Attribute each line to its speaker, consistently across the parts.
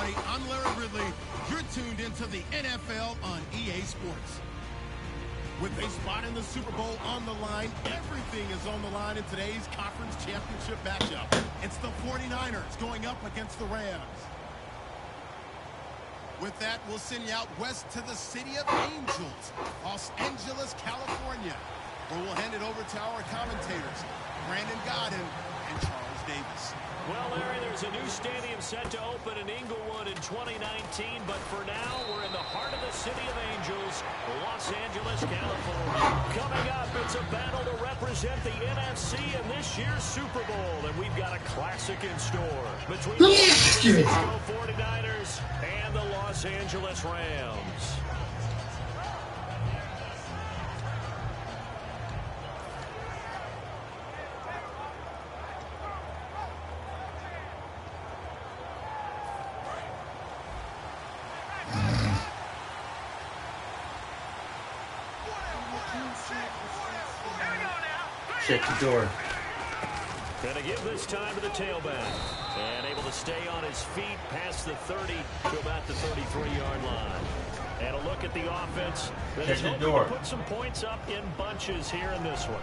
Speaker 1: everybody. I'm Larry Ridley. You're tuned into the NFL on EA Sports. With a spot in the Super Bowl on the line, everything is on the line in today's conference championship matchup. It's the 49ers going up against the Rams. With that, we'll send you out west to the city of Angels, Los Angeles, California, where we'll hand it over to our commentators, Brandon Godden and Charles Davis.
Speaker 2: Well, Larry, there's a new stadium set to open in Inglewood in 2019, but for now, we're in the heart of the city of Angels, Los Angeles, California. Coming up, it's a battle to represent the NFC in this year's Super Bowl, and we've got a classic in store between the San Francisco 49ers and the Los Angeles Rams.
Speaker 3: Check the door.
Speaker 2: Going to give this time to the tailback. And able to stay on his feet past the 30 to about the 33-yard line. And a look at the offense that is hoping to put some points up in bunches here in this one.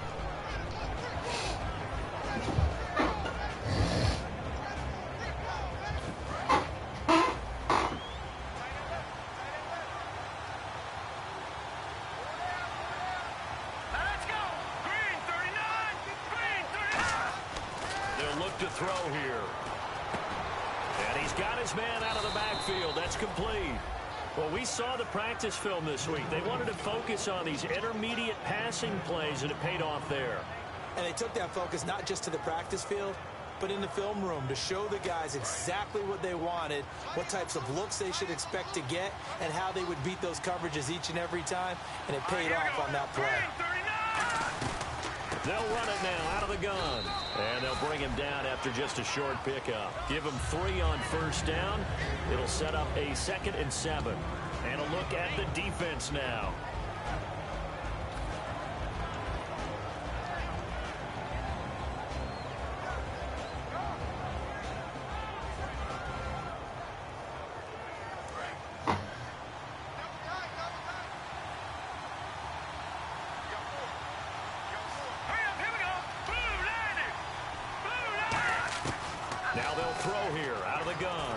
Speaker 2: To throw here. And he's got his man out of the backfield. That's complete. Well, we saw the practice film this week. They wanted to focus on these intermediate passing plays, and it paid off there.
Speaker 4: And they took that focus not just to the practice field, but in the film room to show the guys exactly what they wanted, what types of looks they should expect to get, and how they would beat those coverages each and every time, and it paid off on that play.
Speaker 2: They'll run it now out of the gun. And they'll bring him down after just a short pickup. Give him 3 on first down. It'll set up a 2nd and 7. And a look at the defense now. Now they'll throw here out of the gun.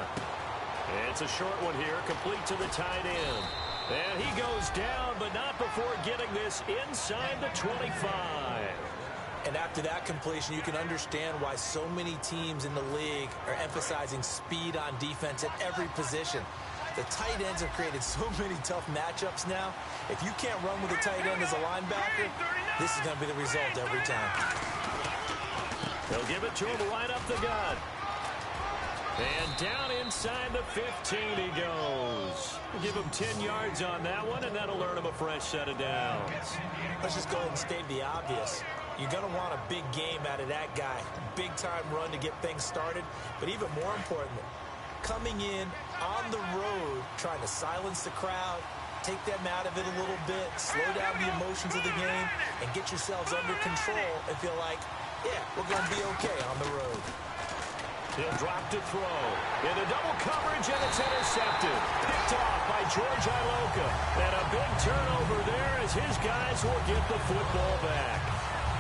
Speaker 2: It's a short one here, complete to the tight end. And he goes down, but not before getting this inside the 25.
Speaker 4: And after that completion, you can understand why so many teams in the league are emphasizing speed on defense at every position. The tight ends have created so many tough matchups now. If you can't run with a tight end as a linebacker, this is going to be the result every time.
Speaker 2: They'll give it to him right up the gut. And down inside the 15 he goes. We'll give him 10 yards on that one, and that'll earn him a fresh set of downs.
Speaker 4: Let's just go ahead and state the obvious. You're going to want a big game out of that guy. Big-time run to get things started. But even more importantly, coming in on the road, trying to silence the crowd, take them out of it a little bit, slow down the emotions of the game, and get yourselves under control and feel like, yeah, we're going to be okay on the road.
Speaker 2: He'll drop to throw. Into double coverage, and it's intercepted. Picked off by George Iloka. And a big turnover there as his guys will get the football back.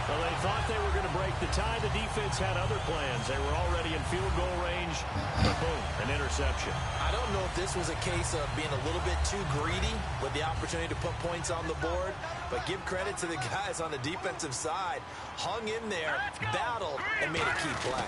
Speaker 2: Well, they thought they were going to break the tie. The defense had other plans. They were already in field goal range. But boom, an interception.
Speaker 4: I don't know if this was a case of being a little bit too greedy with the opportunity to put points on the board. But give credit to the guys on the defensive side. Hung in there, battled, and made a key play.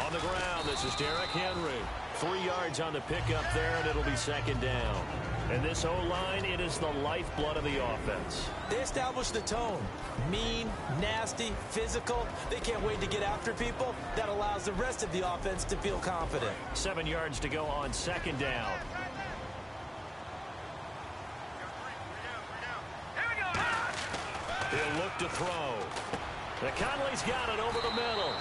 Speaker 2: On the ground, this is Derrick Henry. 3 yards on the pickup there, and it'll be 2nd down. And this O-line, it is the lifeblood of the offense.
Speaker 4: They established the tone. Mean, nasty, physical. They can't wait to get after people. That allows the rest of the offense to feel confident.
Speaker 2: 7 yards to go on 2nd down. He'll look to throw. McConley's got it over the middle.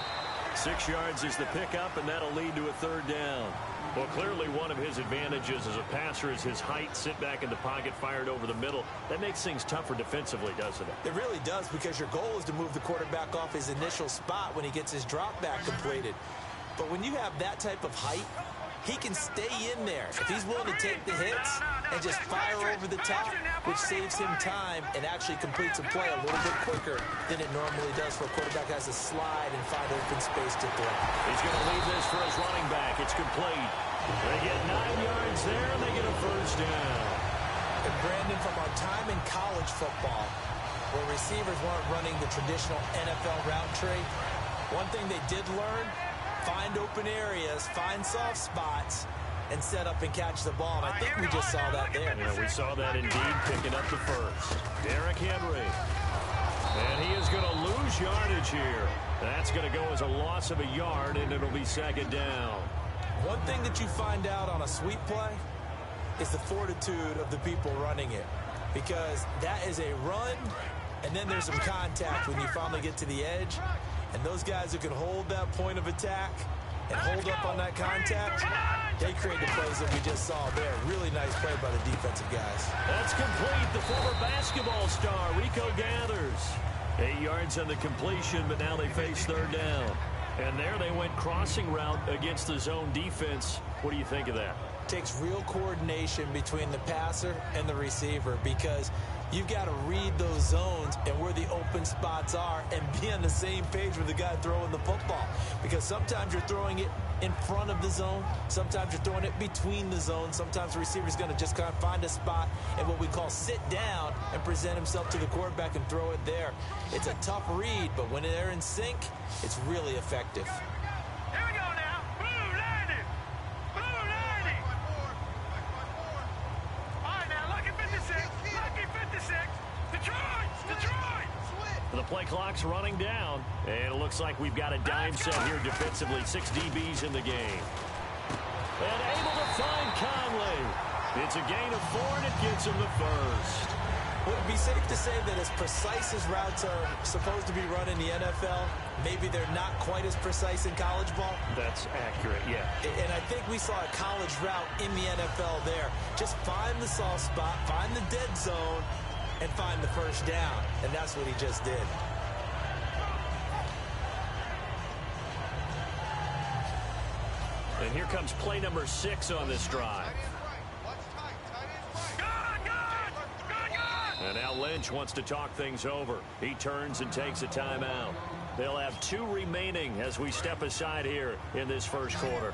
Speaker 2: 6 yards is the pickup, and that'll lead to a 3rd down. Well, clearly one of his advantages as a passer is his height, sit back in the pocket, fired over the middle. That makes things tougher defensively, doesn't it?
Speaker 4: It really does, because your goal is to move the quarterback off his initial spot when he gets his drop back completed. But when you have that type of height, he can stay in there. If he's willing to take the hits and just fire over the top, which saves him time and actually completes a play a little bit quicker than it normally does for a quarterback who has to slide and find open space to throw.
Speaker 2: He's going to leave this for his running back. It's complete. They get 9 yards there, and they get a first down.
Speaker 4: And Brandon, from our time in college football, where receivers weren't running the traditional NFL route tree, one thing they did learn, find open areas, find soft spots, and set up and catch the ball. And I think we just saw that there.
Speaker 2: Yeah, we saw that indeed, picking up the first. Derrick Henry. And he is going to lose yardage here. That's going to go as a loss of a yard, and it'll be second down.
Speaker 4: One thing that you find out on a sweep play is the fortitude of the people running it. Because that is a run, and then there's some contact when you finally get to the edge. And those guys who can hold that point of attack and hold up on that contact, they create the plays that we just saw there. Really nice play by the defensive guys.
Speaker 2: That's complete. The former basketball star, Rico Gathers. 8 yards on the completion, but now they face third down. And there they went crossing route against the zone defense. What do you think of that?
Speaker 4: Takes real coordination between the passer and the receiver, because you've got to read those zones and where the open spots are and be on the same page with the guy throwing the football. Because sometimes you're throwing it in front of the zone. Sometimes you're throwing it between the zones. Sometimes the receiver's going to just kind of find a spot and what we call sit down and present himself to the quarterback and throw it there. It's a tough read, but when they're in sync, it's really effective.
Speaker 3: Here we go now. Blue 90. Blue 90. All right, now, lucky 56. Lucky 56. Detroit. Detroit.
Speaker 2: The play clock's running down, and it looks like we've got a dime set here defensively. 6 DBs in the game. And able to find Conley. It's a gain of 4, and it gets him the first.
Speaker 4: Would it be safe to say that as precise as routes are supposed to be run in the NFL, maybe they're not quite as precise in college ball?
Speaker 2: That's accurate, yeah.
Speaker 4: And I think we saw a college route in the NFL there. Just find the soft spot, find the dead zone, and find the first down. And that's what he just did.
Speaker 2: And here comes play number 6 on this drive. And now Lynch wants to talk things over. He turns and takes a timeout. They'll have 2 remaining as we step aside here in this first quarter.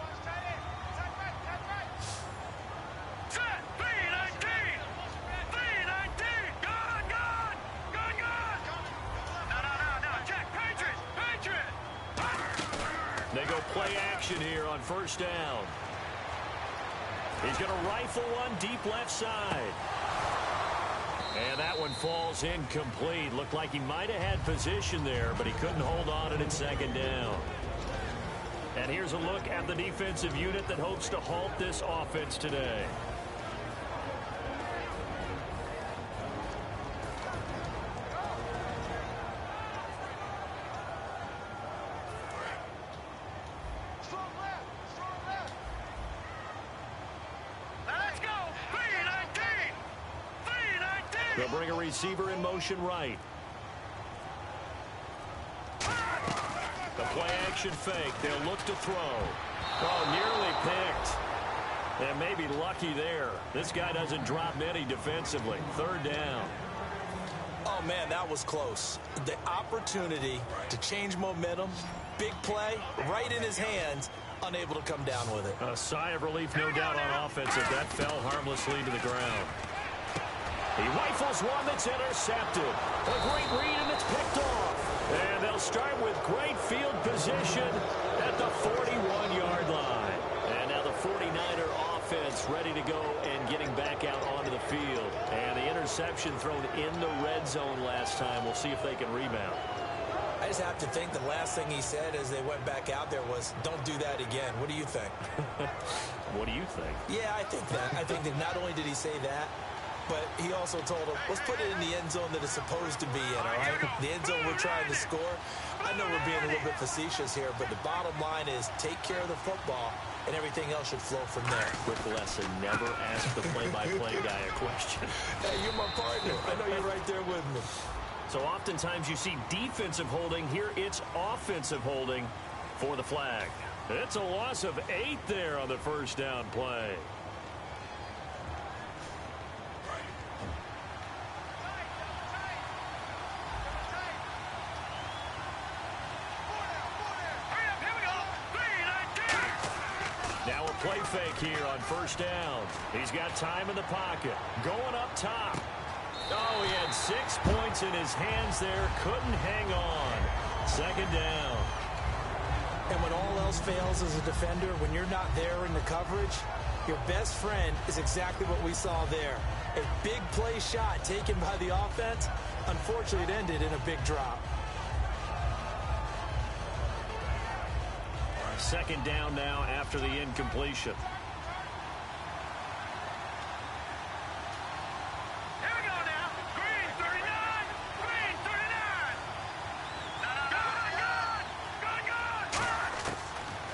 Speaker 2: They go play action here on first down. He's going to rifle one deep left side. And that one falls incomplete. Looked like he might have had position there, but he couldn't hold on to it second down. And here's a look at the defensive unit that hopes to halt this offense today. They'll bring a receiver in motion right. The play action fake. They'll look to throw. Oh, nearly picked. And maybe lucky there. This guy doesn't drop many defensively. Third down.
Speaker 4: Oh, man, that was close. The opportunity to change momentum, big play, right in his hands, unable to come down with it.
Speaker 2: A sigh of relief, no doubt, on offense if that fell harmlessly to the ground. He rifles one that's intercepted. A great read, and it's picked off. And they'll start with great field position at the 41-yard line. And now the 49er offense ready to go and getting back out onto the field. And the interception thrown in the red zone last time. We'll see if they can rebound.
Speaker 4: I just have to think the last thing he said as they went back out there was, don't do that again. What do you think?
Speaker 2: What do you think?
Speaker 4: Yeah, I think that. I think that not only did he say that, but he also told him, let's put it in the end zone that it's supposed to be in, all right? The end zone we're trying to score. I know we're being a little bit facetious here, but the bottom line is take care of the football, and everything else should flow from there.
Speaker 2: Quick lesson, never ask the play-by-play guy a question.
Speaker 4: Hey, you're my partner. I know you're right there with me.
Speaker 2: So oftentimes you see defensive holding. Here it's offensive holding for the flag. It's a loss of 8 there on the first down play. Now a play fake here on first down. He's got time in the pocket. Going up top. Oh, he had 6 points in his hands there. Couldn't hang on. Second down.
Speaker 4: And when all else fails as a defender, when you're not there in the coverage, your best friend is exactly what we saw there. A big play shot taken by the offense. Unfortunately, it ended in a big drop.
Speaker 2: Second down now after the incompletion.
Speaker 3: Here we go now. Green 39. Green 39. Good.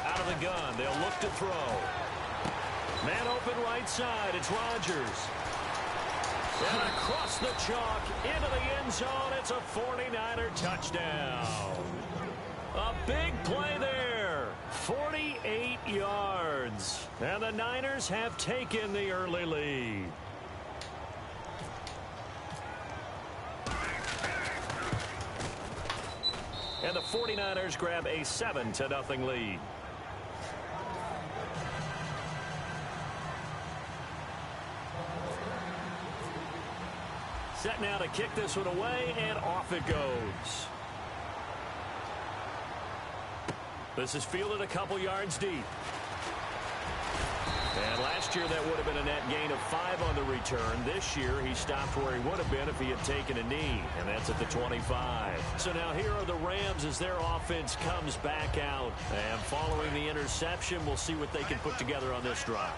Speaker 2: Out of the gun, they'll look to throw. Man open right side, it's Rodgers. And across the chalk, into the end zone, it's a 49er touchdown. A big play there, 48 yards. And the Niners have taken the early lead. And the 49ers grab a 7-0 lead. Set now to kick this one away, and off it goes. This is fielded a couple yards deep. And last year that would have been a net gain of 5 on the return. This year he stopped where he would have been if he had taken a knee, and that's at the 25. So now here are the Rams as their offense comes back out. And following the interception, we'll see what they can put together on this drive.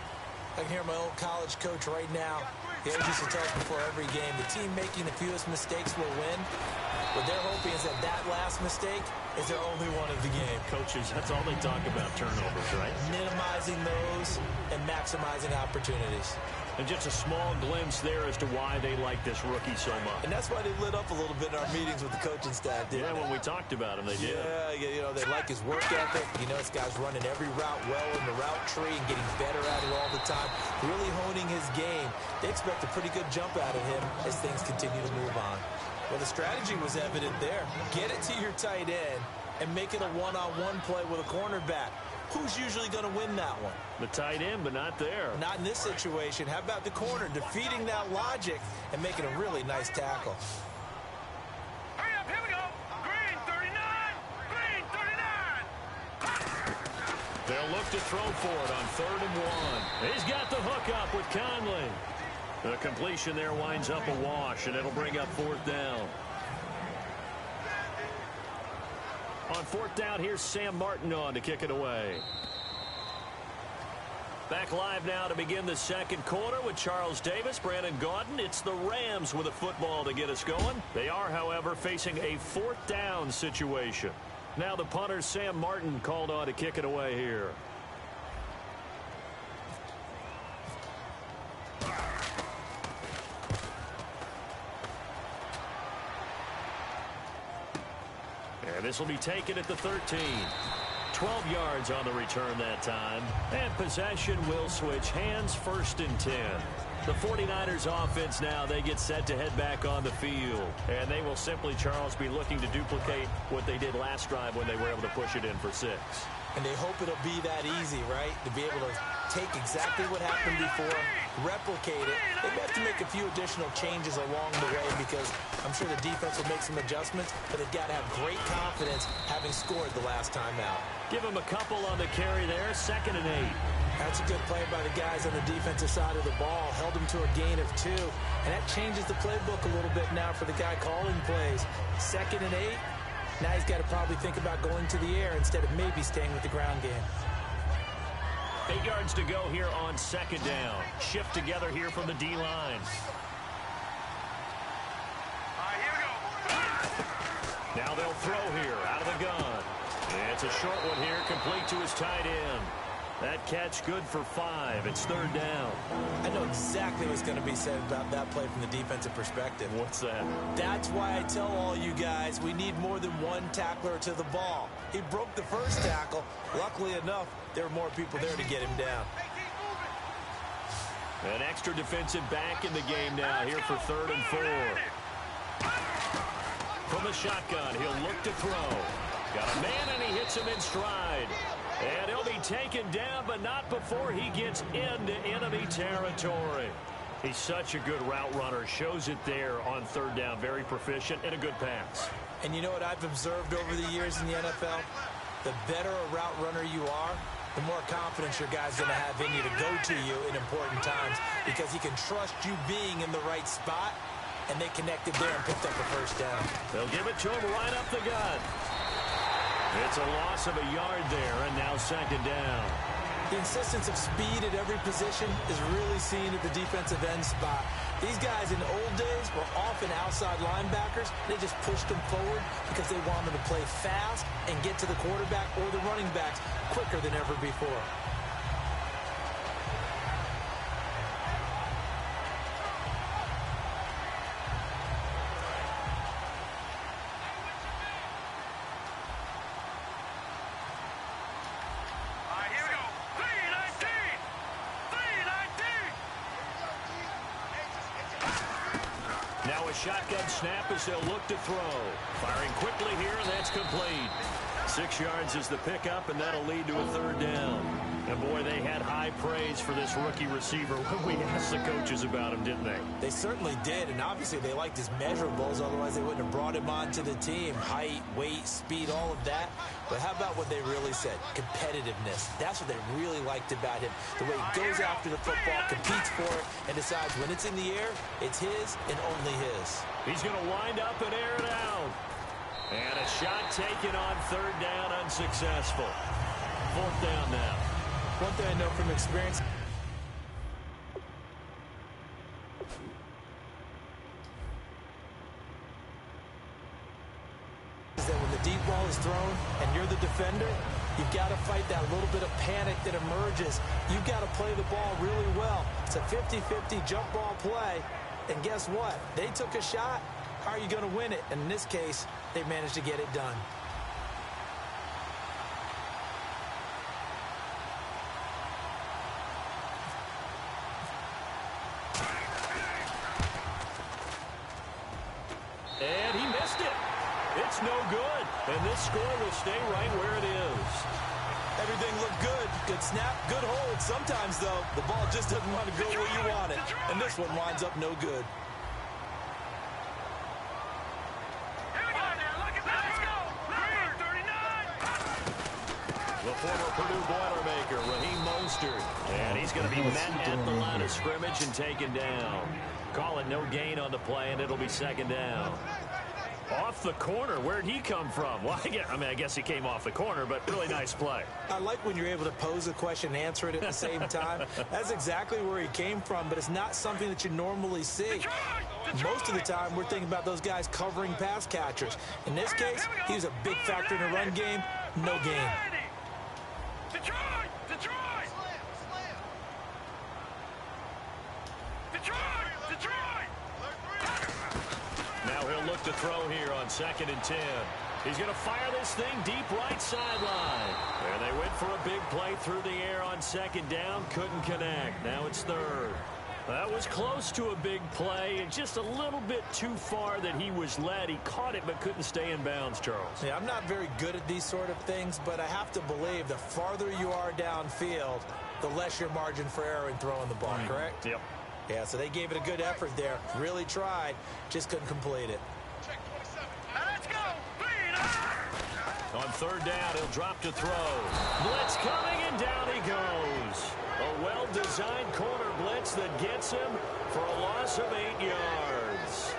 Speaker 4: I can hear my old college coach right now. He always used to tell us before every game, the team making the fewest mistakes will win. What they're hoping is that that last mistake is their only one of the game.
Speaker 2: Coaches, that's all they talk about, turnovers, right?
Speaker 4: Minimizing those and maximizing opportunities.
Speaker 2: And just a small glimpse there as to why they like this rookie so much.
Speaker 4: And that's why they lit up a little bit in our meetings with the coaching staff.
Speaker 2: Yeah, when we talked about him, they did.
Speaker 4: Yeah, you know, they like his work ethic. You know, this guy's running every route well in the route tree and getting better at it all the time. Really honing his game. They expect a pretty good jump out of him as things continue to move on. Well, the strategy was evident there. Get it to your tight end and make it a one-on-one play with a cornerback. Who's usually going to win that one?
Speaker 2: The tight end, but not there.
Speaker 4: Not in this situation. How about the corner defeating that logic and making a really nice tackle?
Speaker 3: Hurry up, here we go. Green 39. Green 39.
Speaker 2: They'll look to throw for it on 3rd and 1. He's got the hook up with Conley. The completion there winds up a wash, and it'll bring up 4th down. On 4th down, here's Sam Martin on to kick it away. Back live now to begin the second quarter with Charles Davis, Brandon Gaudin. It's the Rams with a football to get us going. They are, however, facing a 4th down situation. Now the punter, Sam Martin, called on to kick it away here. And this will be taken at the 13. 12 yards on the return that time. And possession will switch hands, 1st and 10. The 49ers offense now, they get set to head back on the field. And they will simply, Charles, be looking to duplicate what they did last drive when they were able to push it in for 6.
Speaker 4: And they hope it'll be that easy, right? To be able to take exactly what happened before, replicate it. They have to make a few additional changes along the way because I'm sure the defense will make some adjustments, but they've got to have great confidence having scored the last time out.
Speaker 2: Give them a couple on the carry there, 2nd and 8.
Speaker 4: That's a good play by the guys on the defensive side of the ball. Held them to a gain of 2. And that changes the playbook a little bit now for the guy calling plays. 2nd and 8. Now he's got to probably think about going to the air instead of maybe staying with the ground game.
Speaker 2: 8 yards to go here on 2nd down. Shift together here from the D-line.
Speaker 3: All right, here we go.
Speaker 2: Now they'll throw here out of the gun. It's a short one here, complete to his tight end. That catch good for 5. It's 3rd down.
Speaker 4: I know exactly what's going to be said about that play from the defensive perspective.
Speaker 2: What's that?
Speaker 4: That's why I tell all you guys we need more than one tackler to the ball. He broke the first tackle. Luckily enough, there were more people there to get him down.
Speaker 2: An extra defensive back in the game now here for 3rd and 4. From the shotgun, he'll look to throw. Got a man, and he hits him in stride. And he'll be taken down, but not before he gets into enemy territory. He's such a good route runner. Shows it there on 3rd down. Very proficient and a good pass.
Speaker 4: And you know what I've observed over the years in the NFL? The better a route runner you are, the more confidence your guy's going to have in you to go to you in important times because he can trust you being in the right spot, and they connected there and picked up the 1st down.
Speaker 2: They'll give it to him right up the gut. It's a loss of a yard there, and now 2nd down.
Speaker 4: The insistence of speed at every position is really seen at the defensive end spot. These guys in the old days were often outside linebackers. They just pushed them forward because they wanted to play fast and get to the quarterback or the running backs quicker than ever before.
Speaker 2: Shotgun snap as they'll look to throw. Firing quickly here, and that's complete. 6 yards is the pickup, and that'll lead to a 3rd down. And, boy, they had high praise for this rookie receiver when we asked the coaches about him, didn't they?
Speaker 4: They certainly did, and obviously they liked his measurables. Otherwise, they wouldn't have brought him onto the team. Height, weight, speed, all of that. But how about what they really said? Competitiveness. That's what they really liked about him. The way he goes after the football, competes for it, and decides when it's in the air, it's his and only his.
Speaker 2: He's going to wind up and air it out. And a shot taken on 3rd down, unsuccessful. 4th down now.
Speaker 4: One thing I know from experience is that when the deep ball is thrown and you're the defender, you've got to fight that little bit of panic that emerges. You've got to play the ball really well. It's a 50-50 jump ball play. And guess what? They took a shot. How are you going to win it? And in this case, they managed to get it done.
Speaker 2: And he missed it. It's no good. And this score will stay right where it is.
Speaker 4: Everything looked good. Good snap, good hold. Sometimes, though, the ball just doesn't want to go where you want it. And this one winds up no good.
Speaker 2: The former Purdue Boilermaker, Raheem Mostert. And he's going to be met at the line of scrimmage and taken down. Call it no gain on the play, and it'll be 2nd down. Off the corner. Where'd he come from? Well, I guess he came off the corner, but really nice play.
Speaker 4: I like when you're able to pose a question and answer it at the same time. That's exactly where he came from, but it's not something that you normally see. Most of the time, we're thinking about those guys covering pass catchers. In this case, he was a big factor in the run game. No gain.
Speaker 3: Detroit! Detroit! Detroit! Detroit!
Speaker 2: Now he'll look to throw here on 2nd and 10. He's going to fire this thing deep right sideline. There they went for a big play through the air on 2nd down. Couldn't connect. Now it's 3rd. That was close to a big play, and just a little bit too far that he was led. He caught it but couldn't stay in bounds, Charles.
Speaker 4: Yeah, I'm not very good at these sort of things, but I have to believe the farther you are downfield, the less your margin for error in throwing the ball, correct?
Speaker 2: Yep.
Speaker 4: Yeah, so they gave it a good effort there. Really tried, just couldn't complete it.
Speaker 3: Let's go!
Speaker 2: On 3rd down, he'll drop to throw. Blitz coming, and down he goes. A well-designed corner blitz that gets him for a loss of 8 yards.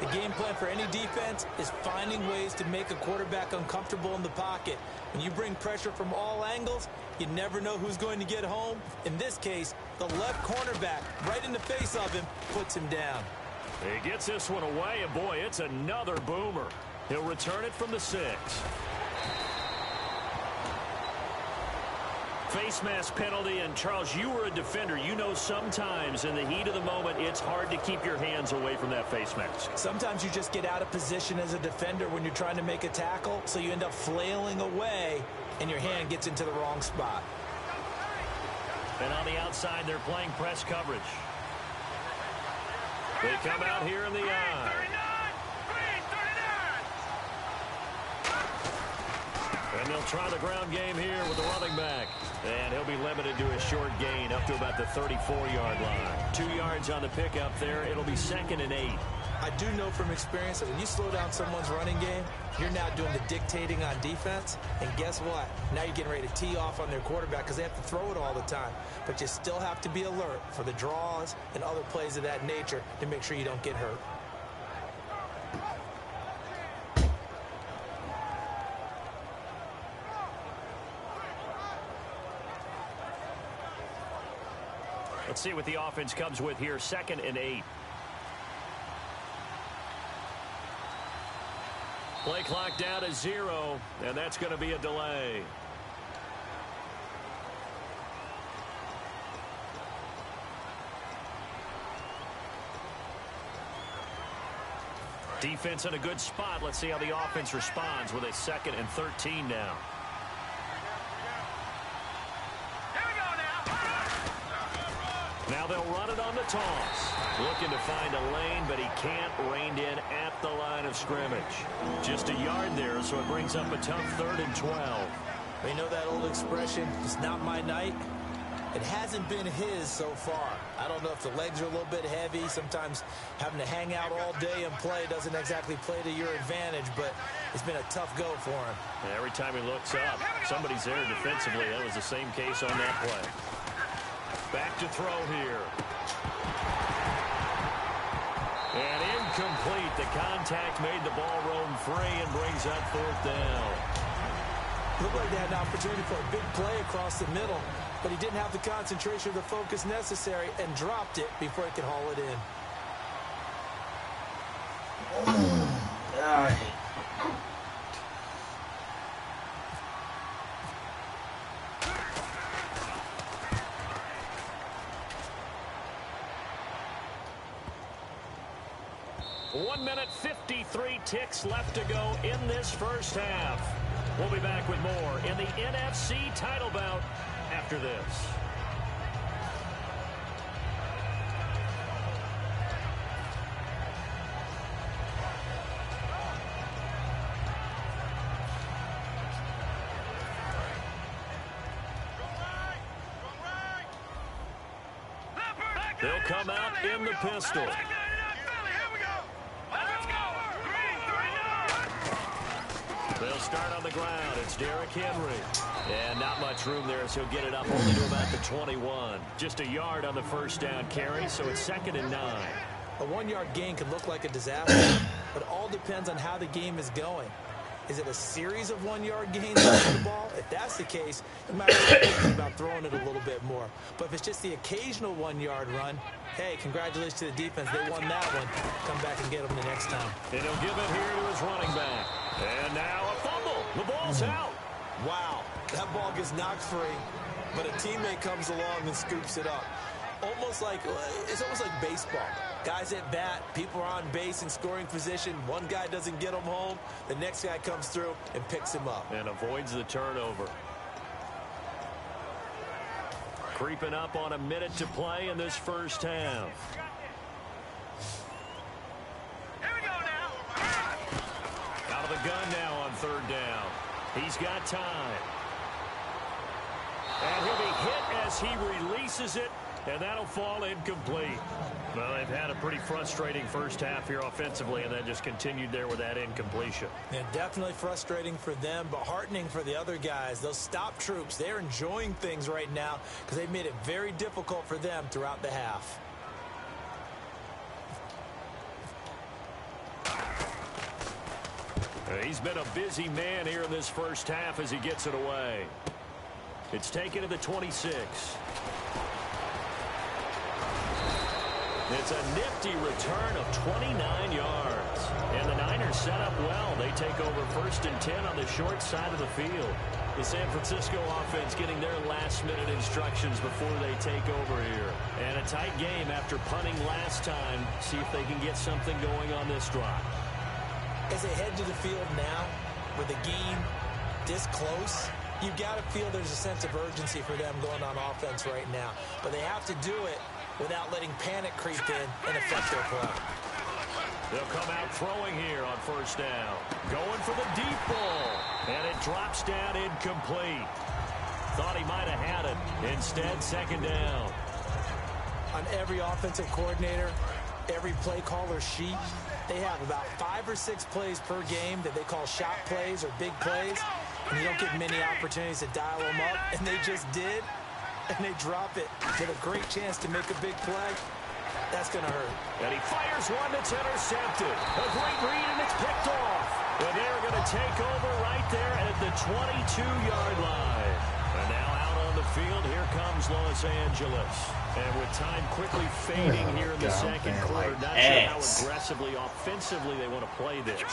Speaker 4: The game plan for any defense is finding ways to make a quarterback uncomfortable in the pocket. When you bring pressure from all angles, you never know who's going to get home. In this case, the left cornerback, right in the face of him, puts him down.
Speaker 2: He gets this one away, and boy, it's another boomer. He'll return it from the 6. Face mask penalty, and Charles, you were a defender. You know sometimes in the heat of the moment, it's hard to keep your hands away from that face mask.
Speaker 4: Sometimes you just get out of position as a defender when you're trying to make a tackle, so you end up flailing away, and your hand gets into the wrong spot.
Speaker 2: And on the outside, they're playing press coverage. They come out here in the eye. And they'll try the ground game here with the running back. And he'll be limited to a short gain up to about the 34-yard line. 2 yards on the pickup there. It'll be 2nd and 8.
Speaker 4: I do know from experience that when you slow down someone's running game, you're now doing the dictating on defense. And guess what? Now you're getting ready to tee off on their quarterback because they have to throw it all the time. But you still have to be alert for the draws and other plays of that nature to make sure you don't get hurt.
Speaker 2: Let's see what the offense comes with here. 2nd and 8. Play clock down to 0, and that's going to be a delay. Defense in a good spot. Let's see how the offense responds with a 2nd and 13 now. Now they'll run it on the toss. Looking to find a lane, but he can't rein in at the line of scrimmage. Just a yard there, so it brings up a tough 3rd and 12.
Speaker 4: You know that old expression, it's not my night? It hasn't been his so far. I don't know if the legs are a little bit heavy. Sometimes having to hang out all day and play doesn't exactly play to your advantage, but it's been a tough go for him.
Speaker 2: And every time he looks up, somebody's there defensively. That was the same case on that play. Back to throw here. And incomplete. The contact made the ball roam free and brings up 4th down.
Speaker 4: Looked like they had an opportunity for a big play across the middle, but he didn't have the concentration or the focus necessary and dropped it before he could haul it in.
Speaker 2: One minute, 53 ticks left to go in this first half. We'll be back with more in the NFC title bout after this. They'll come out in the pistol. They'll start on the ground. It's Derrick Henry. And not much room there, so he'll get it up only to about the 21. Just a yard on the first down carry, so it's 2nd and 9.
Speaker 4: A 1-yard gain can look like a disaster, but it all depends on how the game is going. Is it a series of 1-yard gains on the ball? If that's the case, you might be thinking about throwing it a little bit more. But if it's just the occasional 1-yard run, hey, congratulations to the defense. They won that one. Come back and get them the next time.
Speaker 2: And he'll give it here to his running back. And now a fumble. The ball's out.
Speaker 4: Wow, that ball gets knocked free, but a teammate comes along and scoops it up. It's almost like baseball. Guys at bat, people are on base in scoring position. One guy doesn't get him home. The next guy comes through and picks him up.
Speaker 2: And avoids the turnover. Creeping up on a minute to play in this first half.
Speaker 3: Here we go now.
Speaker 2: Out of the gun now on 3rd down. He's got time. And he'll be hit as he releases it. And that'll fall incomplete. Well, they've had a pretty frustrating first half here offensively, and then just continued there with that incompletion.
Speaker 4: Yeah, definitely frustrating for them, but heartening for the other guys. Those stop troops, they're enjoying things right now because they've made it very difficult for them throughout the half.
Speaker 2: He's been a busy man here in this first half as he gets it away. It's taken to the 26. It's a nifty return of 29 yards. And the Niners set up well. They take over 1st and 10 on the short side of the field. The San Francisco offense getting their last-minute instructions before they take over here. And a tight game after punting last time. See if they can get something going on this drive.
Speaker 4: As they head to the field now, with the game this close, you've got to feel there's a sense of urgency for them going on offense right now. But they have to do it without letting panic creep in and affect their play.
Speaker 2: They'll come out throwing here on first down. Going for the deep ball. And it drops down incomplete. Thought he might have had it. Instead, second down.
Speaker 4: On every offensive coordinator, every play caller sheet, they have about 5 or 6 plays per game that they call shot plays or big plays. And you don't get many opportunities to dial them up. And they just did. And they drop it with a great chance to make a big play. That's going to hurt.
Speaker 2: And he fires one that's intercepted. A great read, and it's picked off. And they're going to take over right there at the 22-yard line. And now out on the field, here comes Los Angeles. And with time quickly fading here in the second quarter, not sure how aggressively, offensively they want to play this.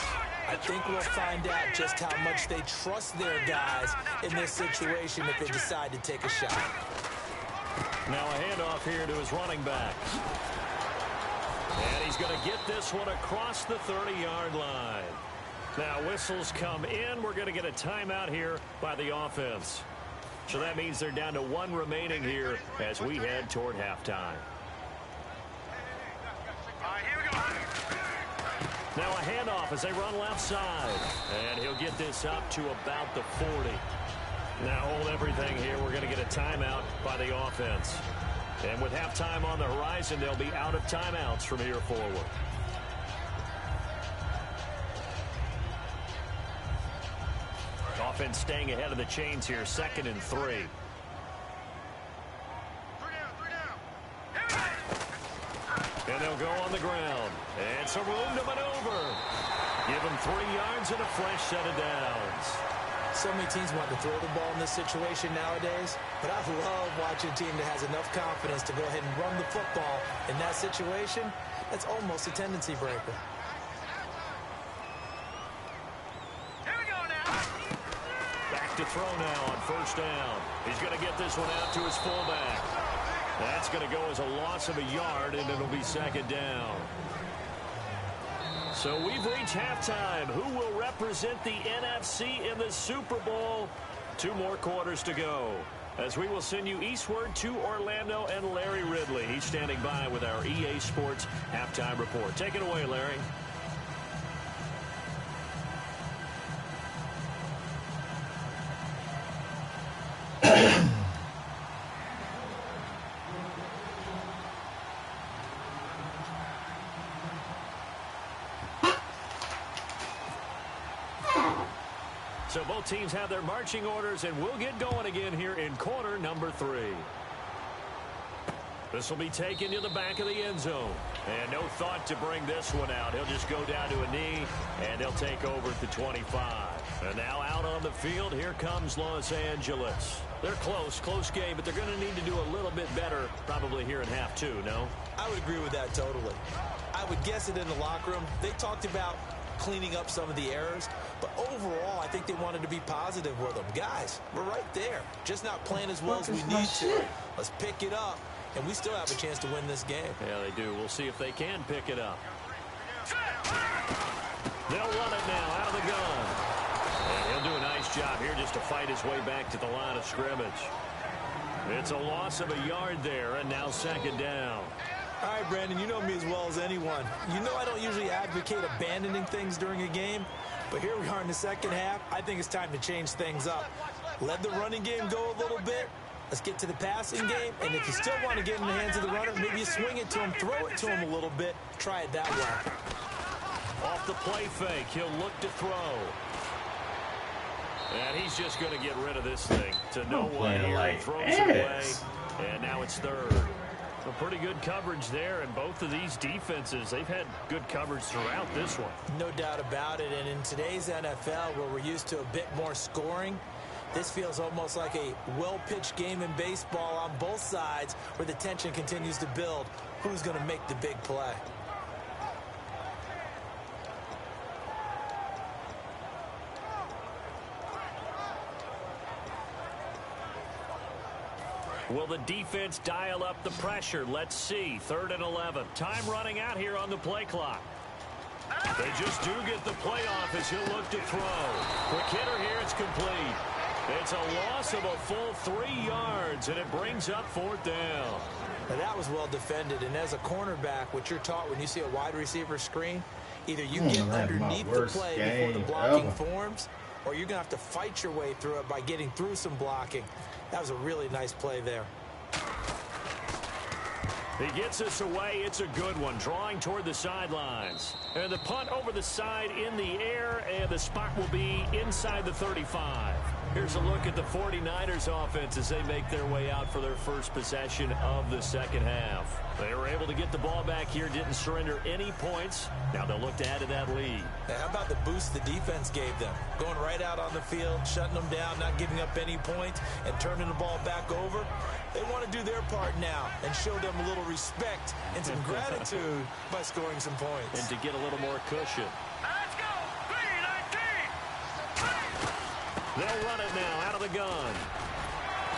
Speaker 4: I think we'll find out just how much they trust their guys in this situation if they decide to take a shot.
Speaker 2: Now a handoff here to his running back. And he's going to get this one across the 30-yard line. Now whistles come in. We're going to get a timeout here by the offense. So that means they're down to 1 remaining here as we head toward halftime.
Speaker 3: All right, here we go.
Speaker 2: Now a handoff as they run left side. And he'll get this up to about the 40. Now hold everything here. We're going to get a timeout by the offense. And with halftime on the horizon, they'll be out of timeouts from here forward. Offense staying ahead of the chains here, 2nd and 3. And they'll go on the ground. And some room to maneuver. Give them 3 yards and a fresh set of downs.
Speaker 4: So many teams want to throw the ball in this situation nowadays, but I love watching a team that has enough confidence to go ahead and run the football in that situation. That's almost a tendency breaker.
Speaker 3: Here we go now.
Speaker 2: Back to throw now on first down. He's going to get this one out to his fullback. That's going to go as a loss of a yard, and it'll be 2nd down. So we've reached halftime. Who will represent the NFC in the Super Bowl? 2 more quarters to go, as we will send you eastward to Orlando and Larry Ridley. He's standing by with our EA Sports halftime report. Take it away, Larry. So both teams have their marching orders, and we'll get going again here in quarter number 3. This will be taken to the back of the end zone. And no thought to bring this one out. He'll just go down to a knee, and they'll take over at the 25. And now out on the field, here comes Los Angeles. They're close game, but they're going to need to do a little bit better probably here in half 2, no?
Speaker 4: I would agree with that totally. I would guess it in the locker room. They talked about cleaning up some of the errors, but overall I think they wanted to be positive with them. Guys, we're right there, just not playing as well as we need to. Let's pick it up, and we still have a chance to win this game.
Speaker 2: Yeah, they do. We'll see if they can pick it up. They'll run it now out of the gun, and he'll do a nice job here just to fight his way back to the line of scrimmage. It's a loss of a yard there, and now 2nd down.
Speaker 4: All right, Brandon, you know me as well as anyone. You know I don't usually advocate abandoning things during a game, but here we are in the second half. I think it's time to change things up. Let the running game go a little bit. Let's get to the passing game, and if you still want to get in the hands of the runner, maybe you swing it to him, throw it to him a little bit. Try it that way.
Speaker 2: Off the play fake, he'll look to throw. And he's just going to get rid of this thing to no one here. He throws it away, and now it's 3rd. A pretty good coverage there, and both of these defenses, they've had good coverage throughout this one.
Speaker 4: No doubt about it, and in today's NFL, where we're used to a bit more scoring, this feels almost like a well-pitched game in baseball on both sides where the tension continues to build. Who's going to make the big play?
Speaker 2: Will the defense dial up the pressure? Let's see. 3rd and 11. Time running out here on the play clock. They just do get the playoff as he'll look to throw. Quick hitter here. It's complete. It's a loss of a full 3 yards, and it brings up 4th down.
Speaker 4: Now that was well defended, and as a cornerback, what you're taught when you see a wide receiver screen, either you get underneath the play before the blocking forms, or you're going to have to fight your way through it by getting through some blocking. That was a really nice play there.
Speaker 2: He gets us away. It's a good one. Drawing toward the sidelines. And the punt over the side in the air, and the spot will be inside the 35. Here's a look at the 49ers offense as they make their way out for their first possession of the second half. They were able to get the ball back here, didn't surrender any points. Now they'll look to add to that lead.
Speaker 4: Now, how about the boost the defense gave them? Going right out on the field, shutting them down, not giving up any points, and turning the ball back over. They want to do their part now and show them a little respect and some gratitude by scoring some points.
Speaker 2: And to get a little more cushion.
Speaker 3: Let's go! 3-19!
Speaker 2: They'll run it now out of the gun.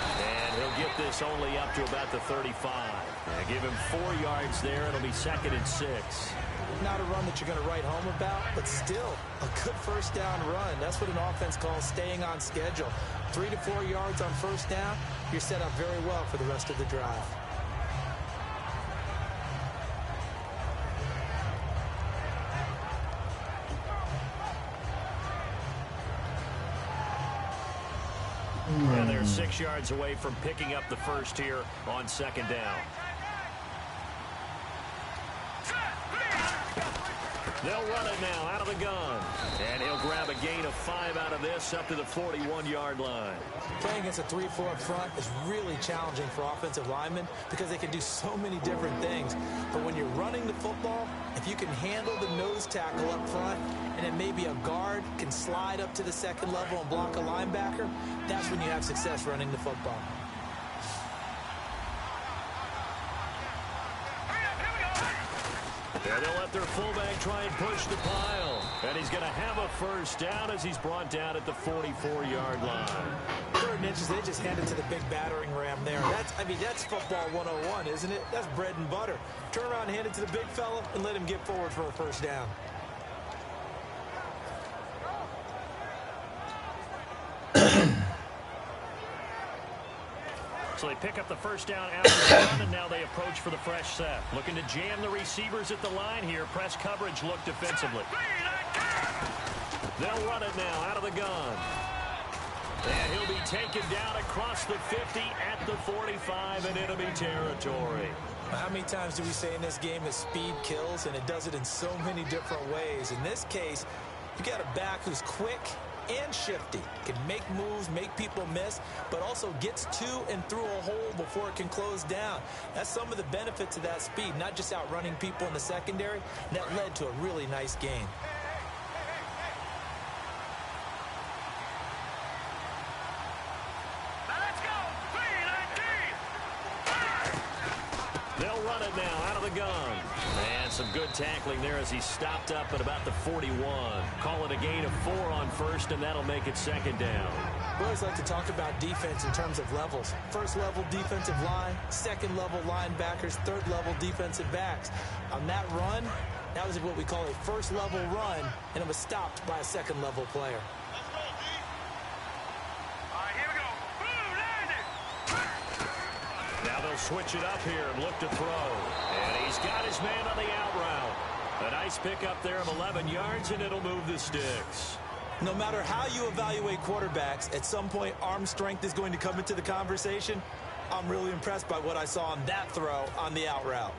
Speaker 2: And he'll get this only up to about the 35. And give him 4 yards there. It'll be 2nd and 6.
Speaker 4: Not a run that you're going to write home about, but still a good first down run. That's what an offense calls staying on schedule. 3 to 4 yards on first down, you're set up very well for the rest of the drive.
Speaker 2: And they're 6 yards away from picking up the first here on 2nd down. They'll run it now out of the gun. And he'll grab a gain of 5 out of this up to the 41-yard line.
Speaker 4: Playing against a 3-4 up front is really challenging for offensive linemen because they can do so many different things. But when you're running the football, if you can handle the nose tackle up front and then maybe a guard can slide up to the 2nd level and block a linebacker, that's when you have success running the football.
Speaker 2: And they'll let their fullback try and push the pile. And he's going to have a first down as he's brought down at the 44-yard line.
Speaker 4: 3rd and inches, they just hand it to the big battering ram there. That's football 101, isn't it? That's bread and butter. Turn around and hand it to the big fella and let him get forward for a first down.
Speaker 2: So they pick up the first down after the run, and now they approach for the fresh set. Looking to jam the receivers at the line here. Press coverage look defensively. They'll run it now out of the gun. And he'll be taken down across the 50 at the 45 in enemy territory.
Speaker 4: How many times do we say in this game that speed kills, and it does it in so many different ways? In this case, you got a back who's quick and shifty, can make moves, make people miss, but also gets to and through a hole before it can close down. That's some of the benefits of that speed, not just outrunning people in the secondary. That led to a really nice game.
Speaker 3: Let's go! 3-19!
Speaker 2: They'll run it now out of the gun. And some good tackling there as he stopped up at about the 41. Call it a gain of 4 on first, and that'll make it 2nd down.
Speaker 4: We always like to talk about defense in terms of levels. 1st level defensive line, 2nd level linebackers, 3rd level defensive backs. On that run, that was what we call a 1st level run, and it was stopped by a 2nd level player.
Speaker 3: All right, here we go. Boom, landed!
Speaker 2: Now they'll switch it up here and look to throw. And he's got his man on the out route. A nice pickup there of 11 yards, and it'll move the sticks.
Speaker 4: No matter how you evaluate quarterbacks, at some point arm strength is going to come into the conversation. I'm really impressed by what I saw on that throw on the out route.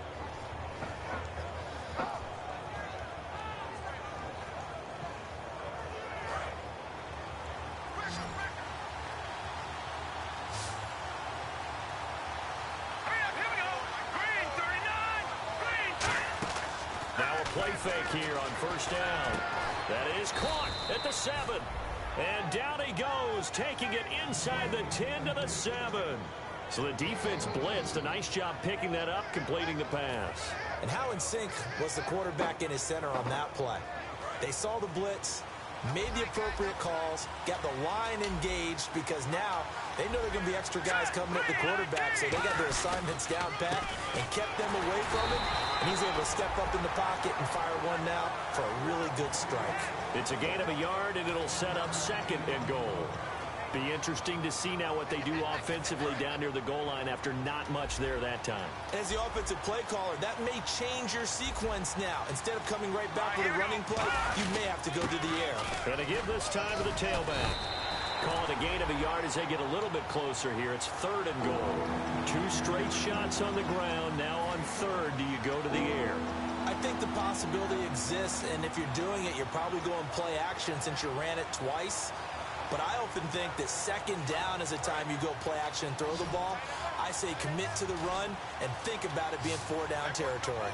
Speaker 2: Play fake here on first down. That is caught at the 7. And down he goes, taking it inside the 10 to the 7. So the defense blitzed. A nice job picking that up, completing the pass.
Speaker 4: And how in sync was the quarterback in his center on that play? They saw the blitz, made the appropriate calls, got the line engaged, because now they know there are going to be extra guys coming at the quarterback, so they got their assignments down pat and kept them away from him, and he's able to step up in the pocket and fire one now for a really good strike.
Speaker 2: It's a gain of a yard, and it'll set up 2nd and goal. Be interesting to see now what they do offensively down near the goal line after not much there that time.
Speaker 4: As the offensive play caller, that may change your sequence now. Instead of coming right back with a running play, you may have to go to the air.
Speaker 2: And to give this time to the tailback. Call it a gain of a yard as they get a little bit closer here. It's 3rd and goal. 2 straight shots on the ground. Now on 3rd, do you go to the air?
Speaker 4: I think the possibility exists, and if you're doing it, you're probably going play action since you ran it twice. But I often think that 2nd down is a time you go play action and throw the ball. I say commit to the run and think about it being 4-down territory.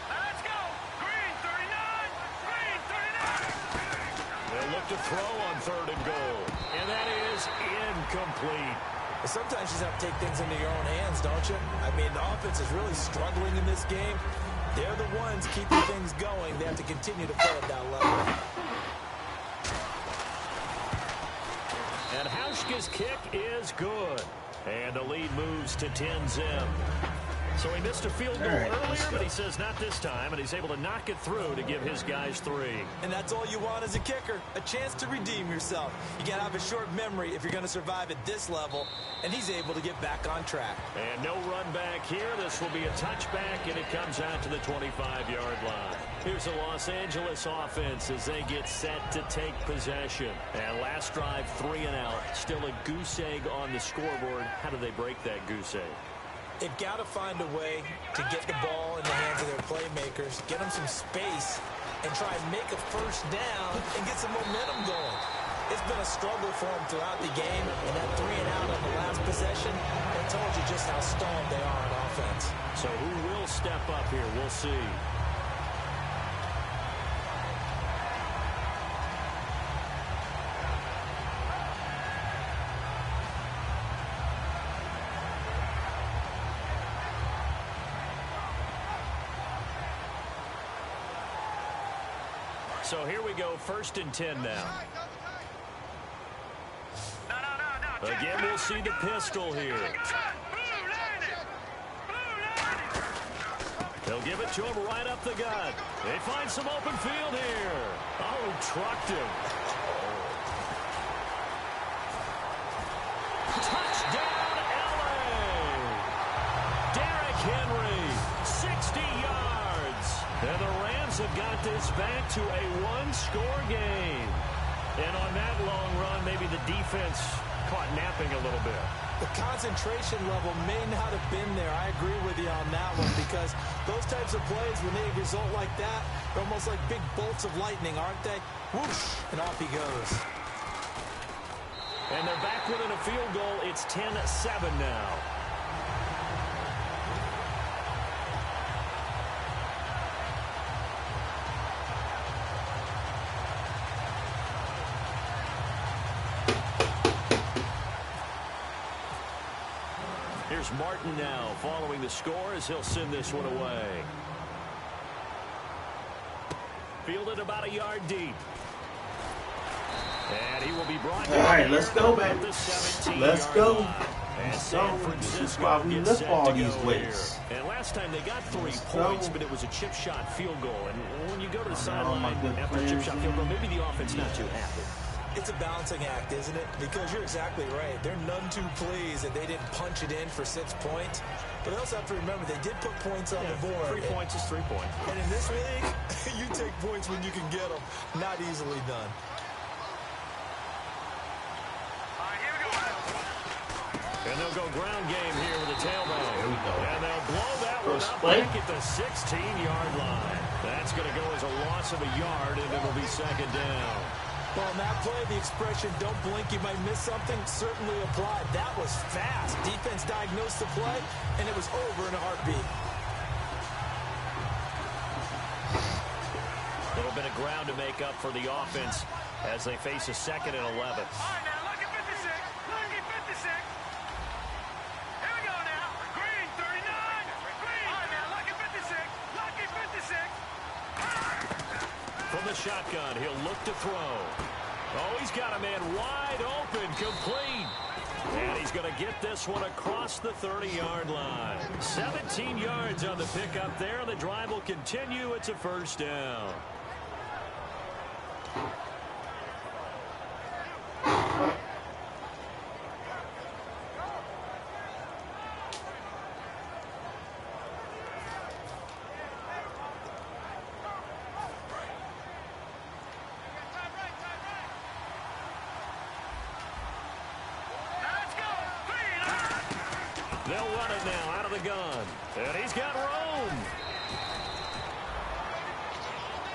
Speaker 3: Let's go. Green 39. Green 39.
Speaker 2: They'll look to throw on 3rd and goal. And that is incomplete.
Speaker 4: But sometimes you just have to take things into your own hands, don't you? I mean, the offense is really struggling in this game. They're the ones keeping things going. They have to continue to play at that level.
Speaker 2: And Hauschka's kick is good. And the lead moves to 10-zip. So he missed a field goal earlier, but he says not this time, and he's able to knock it through to give his guys 3.
Speaker 4: And that's all you want as a kicker, a chance to redeem yourself. You got to have a short memory if you're going to survive at this level, and he's able to get back on track.
Speaker 2: And no run back here. This will be a touchback, and it comes out to the 25-yard line. Here's the Los Angeles offense as they get set to take possession. And last drive, 3 and out. Still a goose egg on the scoreboard. How do they break that goose egg?
Speaker 4: They've got to find a way to get the ball in the hands of their playmakers, get them some space, and try and make a 1st down and get some momentum going. It's been a struggle for them throughout the game, and that 3 and out on the last possession, they told you just how stalled they are on offense.
Speaker 2: So who will step up here? We'll see. So here we go, 1st and 10 now.
Speaker 3: No.
Speaker 2: Again, we'll see the pistol here. They'll give it to him right up the gut. They find some open field here. Oh, trucked him. Touchdown, L.A. Derrick Henry, 60 yards. And the Rams have got this back to a 1-score game. And on that long run, maybe the defense caught napping a little bit.
Speaker 4: The concentration level may not have been there. I agree with you on that one, because those types of plays, when they result like that, they're almost like big bolts of lightning, aren't they? Whoosh, and off he goes.
Speaker 2: And they're back within a field goal. It's 10-7 now. Here's Martin now following the score as he'll send this one away. Fielded about a yard deep. And he will be brought
Speaker 5: all right, let's go, baby. Let's go.
Speaker 2: This
Speaker 5: is why we lift all these weights.
Speaker 2: And last time they got 3 points, but it was a chip shot field goal. And when you go to the sideline after a chip shot field goal, maybe the offense not too happy.
Speaker 4: It's a balancing act, isn't it? Because you're exactly right. They're none too pleased that they didn't punch it in for 6 points. But they also have to remember they did put points on the board.
Speaker 2: 3 points is 3 points.
Speaker 4: And in this league, you take points when you can get them. Not easily done.
Speaker 2: And they'll go ground game here with the tailback.
Speaker 5: There we go.
Speaker 2: And they'll blow that one up back at the 16-yard line. That's going to go as a loss of a yard, and it'll be 2nd down.
Speaker 4: Well, on that play, the expression, don't blink, you might miss something, certainly applied. That was fast. Defense diagnosed the play, and it was over in a heartbeat.
Speaker 2: A little bit of ground to make up for the offense as they face a 2nd and 11.
Speaker 3: All right, now, lucky 56. Lucky 56. Here we go now. Green 39. Green. All right, now, lucky 56. Lucky 56.
Speaker 2: From the shotgun. He'll look to throw. Oh, he's got a man wide open, complete. And he's going to get this one across the 30-yard line. 17 yards on the pickup there. The drive will continue. It's a first down. They'll run it now out of the gun. And he's got room.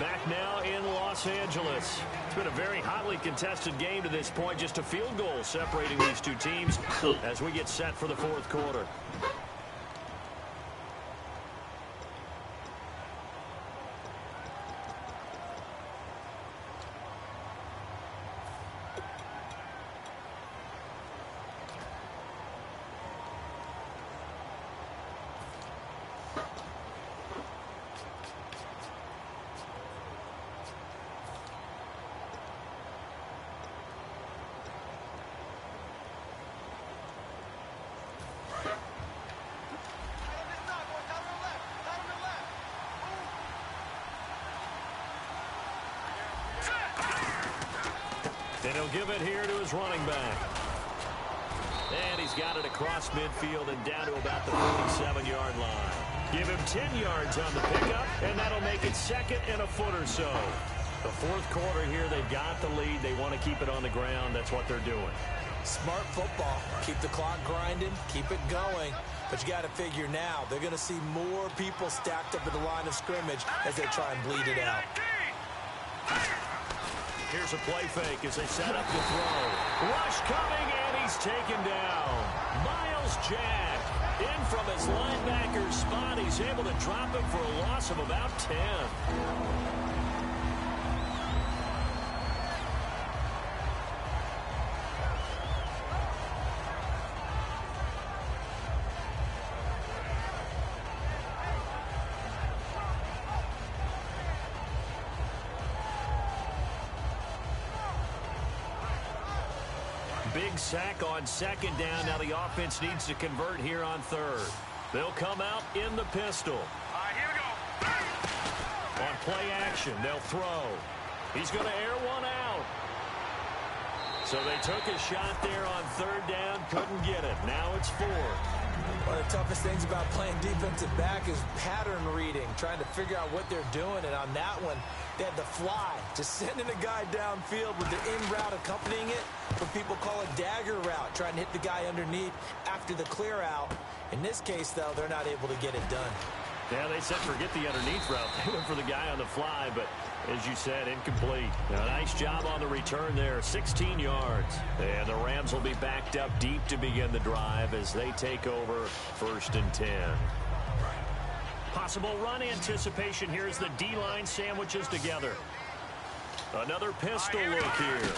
Speaker 2: Back now in Los Angeles. It's been a very hotly contested game to this point. Just a field goal separating these two teams as we get set for the fourth quarter. And he'll give it here to his running back. And he's got it across midfield and down to about the 47-yard line. Give him 10 yards on the pickup, and that'll make it second and a foot or so. The fourth quarter here, they've got the lead. They want to keep it on the ground. That's what they're doing.
Speaker 4: Smart football. Keep the clock grinding. Keep it going. But you got to figure now, they're going to see more people stacked up at the line of scrimmage as they try and bleed it out.
Speaker 2: Here's a play fake as they set up the throw. Rush coming, and he's taken down. Miles Jack in from his linebacker spot. He's able to drop him for a loss of about 10. Big sack on second down. Now the offense needs to convert here on third. They'll come out in the pistol.
Speaker 3: All right, here we go.
Speaker 2: On play action, they'll throw. He's going to air one out. So they took a shot there on third down, couldn't get it. Now it's fourth.
Speaker 4: One of the toughest things about playing defensive back is pattern reading, trying to figure out what they're doing. And on that one, they had the fly, just sending a guy downfield with the in route accompanying it. What people call a dagger route, trying to hit the guy underneath after the clear out. In this case, though, they're not able to get it done.
Speaker 2: Yeah, they said forget the underneath route. They went for the guy on the fly, but as you said, incomplete. Now, nice job on the return there, 16 yards. And the Rams will be backed up deep to begin the drive as they take over first and 10. Possible run anticipation here as the D-line sandwiches together. Another pistol look here.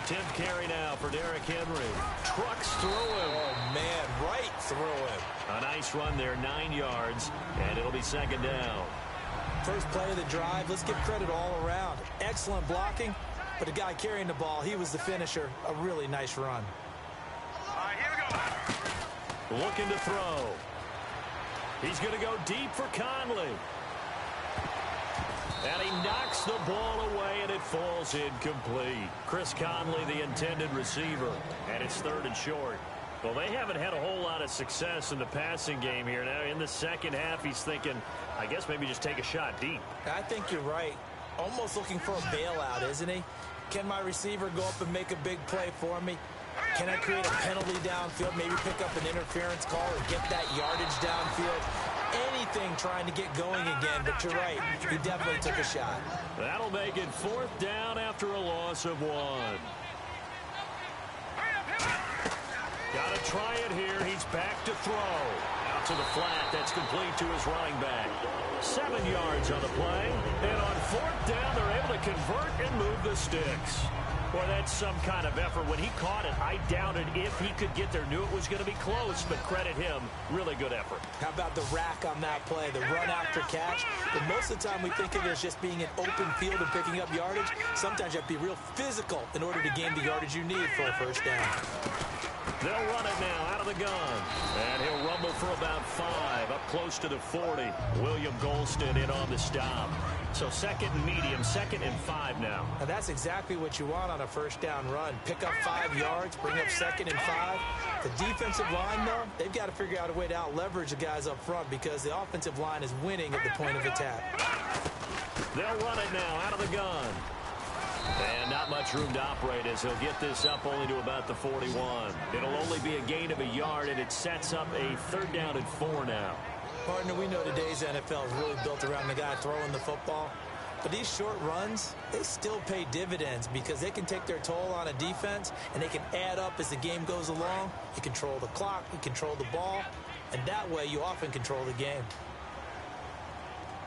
Speaker 2: 10th carry now for Derrick Henry. Trucks through him.
Speaker 4: Oh, man, right through him.
Speaker 2: A nice run there, 9 yards, and it'll be second down.
Speaker 4: First play of the drive, let's give credit all around. Excellent blocking, but the guy carrying the ball, he was the finisher. A really nice run.
Speaker 3: All right, here we go.
Speaker 2: Looking to throw. He's going to go deep for Conley. And he knocks the ball away, and it falls incomplete. Chris Conley, the intended receiver, and it's third and short. Well, they haven't had a whole lot of success in the passing game here. Now, in the second half, he's thinking, I guess maybe just take a shot deep.
Speaker 4: I think you're right. Almost looking for a bailout, isn't he? Can my receiver go up and make a big play for me? Can I create a penalty downfield, maybe pick up an interference call or get that yardage downfield? Anything trying to get going again, but you're right. He definitely took a shot.
Speaker 2: That'll make it fourth down after a loss of 1. Got to try it here. He's back to throw. Out to the flat. That's complete to his running back. 7 yards on the play. And on fourth down, they're able to convert and move the sticks. Well, that's some kind of effort. When he caught it, I doubted if he could get there. Knew it was going to be close, but credit him. Really good effort.
Speaker 4: How about the rack on that play, the run after catch? But most of the time we think of it as just being an open field and picking up yardage. Sometimes you have to be real physical in order to gain the yardage you need for a first down.
Speaker 2: They'll run it now out of the gun. And he'll rumble for about 5, up close to the 40. William Golston in on the stop. So second and medium, 2nd and 5 now.
Speaker 4: Now that's exactly what you want on a first down run. Pick up 5 yards, bring up 2nd and 5. The defensive line, though, they've got to figure out a way to out-leverage the guys up front because the offensive line is winning at the point of attack.
Speaker 2: They'll run it now out of the gun. And not much room to operate as he'll get this up only to about the 41. It'll only be a gain of a yard, and it sets up a 3rd down and 4 now.
Speaker 4: Partner, we know today's NFL is really built around the guy throwing the football. But these short runs, they still pay dividends because they can take their toll on a defense, and they can add up as the game goes along. You control the clock, you control the ball, and that way you often control the game.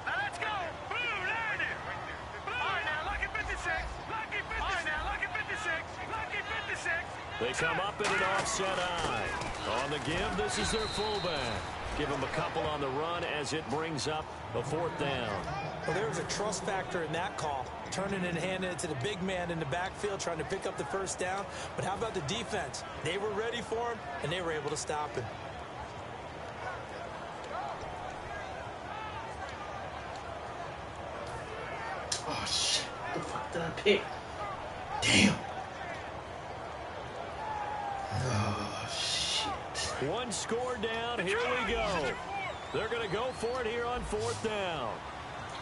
Speaker 3: Now let's go. Blue, land it. All right, now, lucky 56. Lucky 56. All right, now, lucky 56. Lucky 56.
Speaker 2: They come up in an offset eye. On the give, this is their fullback. Give him a couple on the run as it brings up a 4th down.
Speaker 4: Well, there was a trust factor in that call, turning and handing it to the big man in the backfield, trying to pick up the first down. But how about the defense? They were ready for him, and they were able to stop him.
Speaker 5: Oh, shit. What the fuck did I pick? Damn. Oh, shit.
Speaker 2: 1 score down. Here we go. They're going to go for it here on 4th down.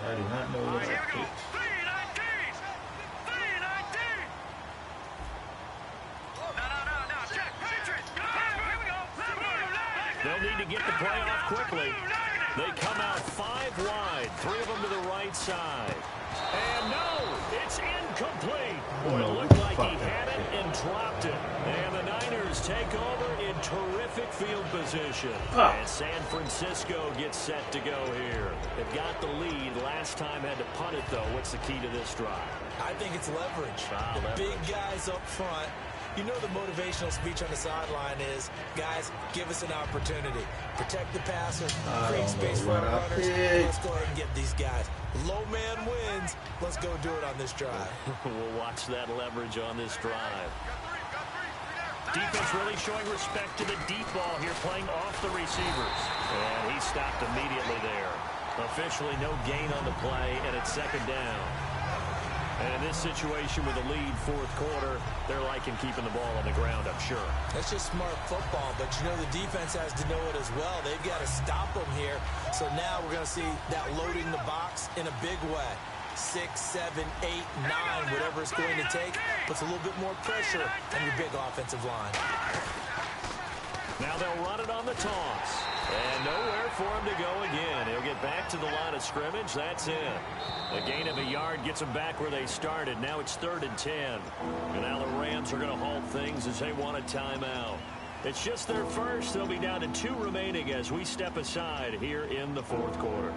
Speaker 5: I do not know what I picked.
Speaker 3: 3-19. 3-19. No. Check. Patriots. Here we go.
Speaker 2: They'll need to get the play off quickly. They come out 5 wide. 3 of them to the right side. And no, it's incomplete. Boy, it looked like he had it and dropped it. And the Niners take over in terrific field position. And San Francisco gets set to go here. They've got the lead. Last time had to punt it, though. What's the key to this drive?
Speaker 4: I think it's leverage.
Speaker 2: Leverage.
Speaker 4: Big guys up front. You know the motivational speech on the sideline is, guys, give us an opportunity. Protect the passer, create space for our runners. Let's go ahead and get these guys. Low man wins. Let's go do it on this drive.
Speaker 2: We'll watch that leverage on this drive. Defense really showing respect to the deep ball here, playing off the receivers. And he stopped immediately there. Officially no gain on the play, and it's 2nd down. And in this situation with a lead 4th quarter, they're liking keeping the ball on the ground, I'm sure.
Speaker 4: That's just smart football, but you know the defense has to know it as well. They've got to stop them here. So now we're going to see that loading the box in a big way. 6, 7, 8, 9, whatever it's going to take, puts a little bit more pressure on your big offensive line.
Speaker 2: Now they'll run it on the toss. And nowhere for him to go again. He'll get back to the line of scrimmage. That's it. A gain of a yard gets them back where they started. Now it's 3rd and 10. And now the Rams are going to halt things as they want a timeout. It's just their first. They'll be down to 2 remaining as we step aside here in the 4th quarter.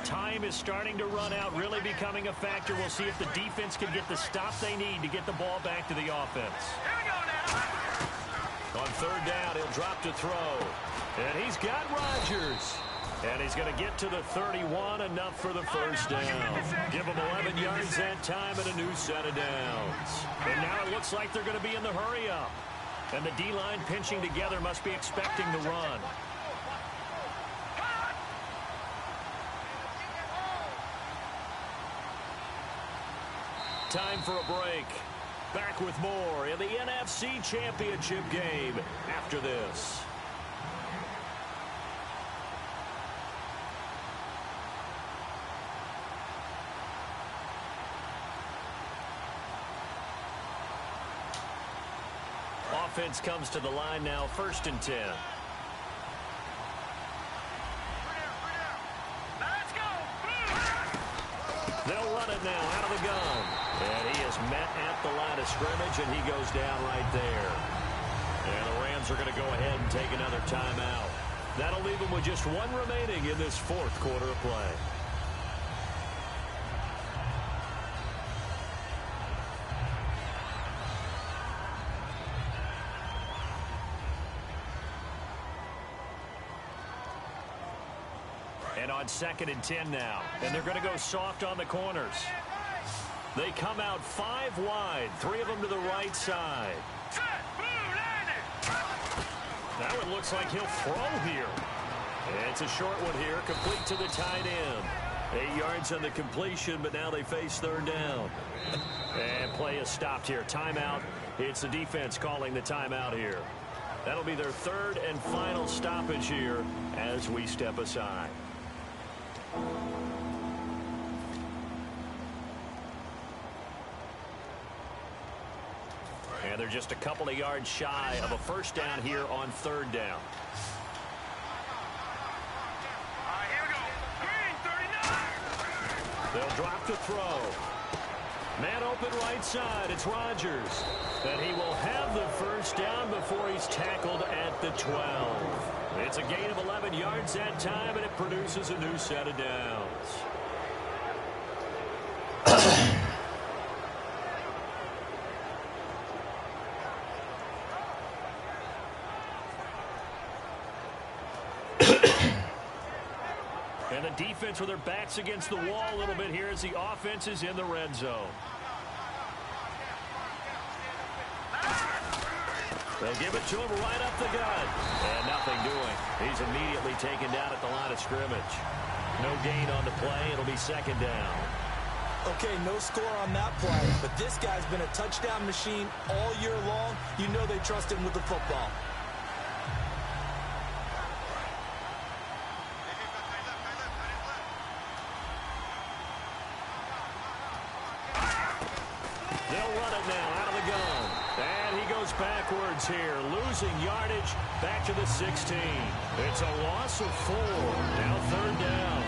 Speaker 2: Time is starting to run out, really becoming a factor. We'll see if the defense can get the stop they need to get the ball back to the offense.
Speaker 3: Here we go now.
Speaker 2: On 3rd down, he'll drop to throw. And he's got Rodgers. And he's going to get to the 31, enough for the first down. Give him 11 yards that time and a new set of downs. And now it looks like they're going to be in the hurry-up. And the D-line pinching together must be expecting the run. Time for a break. Back with more in the NFC Championship game after this. Offense comes to the line now, 1st and 10. They'll run it now out of the gun. And he is met at the line of scrimmage, and he goes down right there. And the Rams are going to go ahead and take another timeout. That'll leave them with just 1 remaining in this 4th quarter of play. And on 2nd and 10 now. And they're going to go soft on the corners. They come out 5 wide. 3 of them to the right side. That one looks like he'll throw here. And it's a short one here, complete to the tight end. 8 yards on the completion, but now they face 3rd down. And play is stopped here. Timeout. It's the defense calling the timeout here. That'll be their 3rd and final stoppage here as we step aside. And they're just a couple of yards shy of a 1st down here on 3rd down.
Speaker 3: Here we go. Green, 39.
Speaker 2: They'll drop the throw. Man open right side. It's Rodgers. And he will have the 1st down before he's tackled at the 12. It's a gain of 11 yards that time, and it produces a new set of downs. And the defense with their backs against the wall a little bit here as the offense is in the red zone. They'll give it to him right up the gut. And nothing doing. He's immediately taken down at the line of scrimmage. No gain on the play. It'll be 2nd down.
Speaker 4: Okay, no score on that play, but this guy's been a touchdown machine all year long. You know they trust him with the football.
Speaker 2: They'll run it now out of the gun. And he goes backwards here, losing yardage back to the 16. It's a loss of 4. Now 3rd down.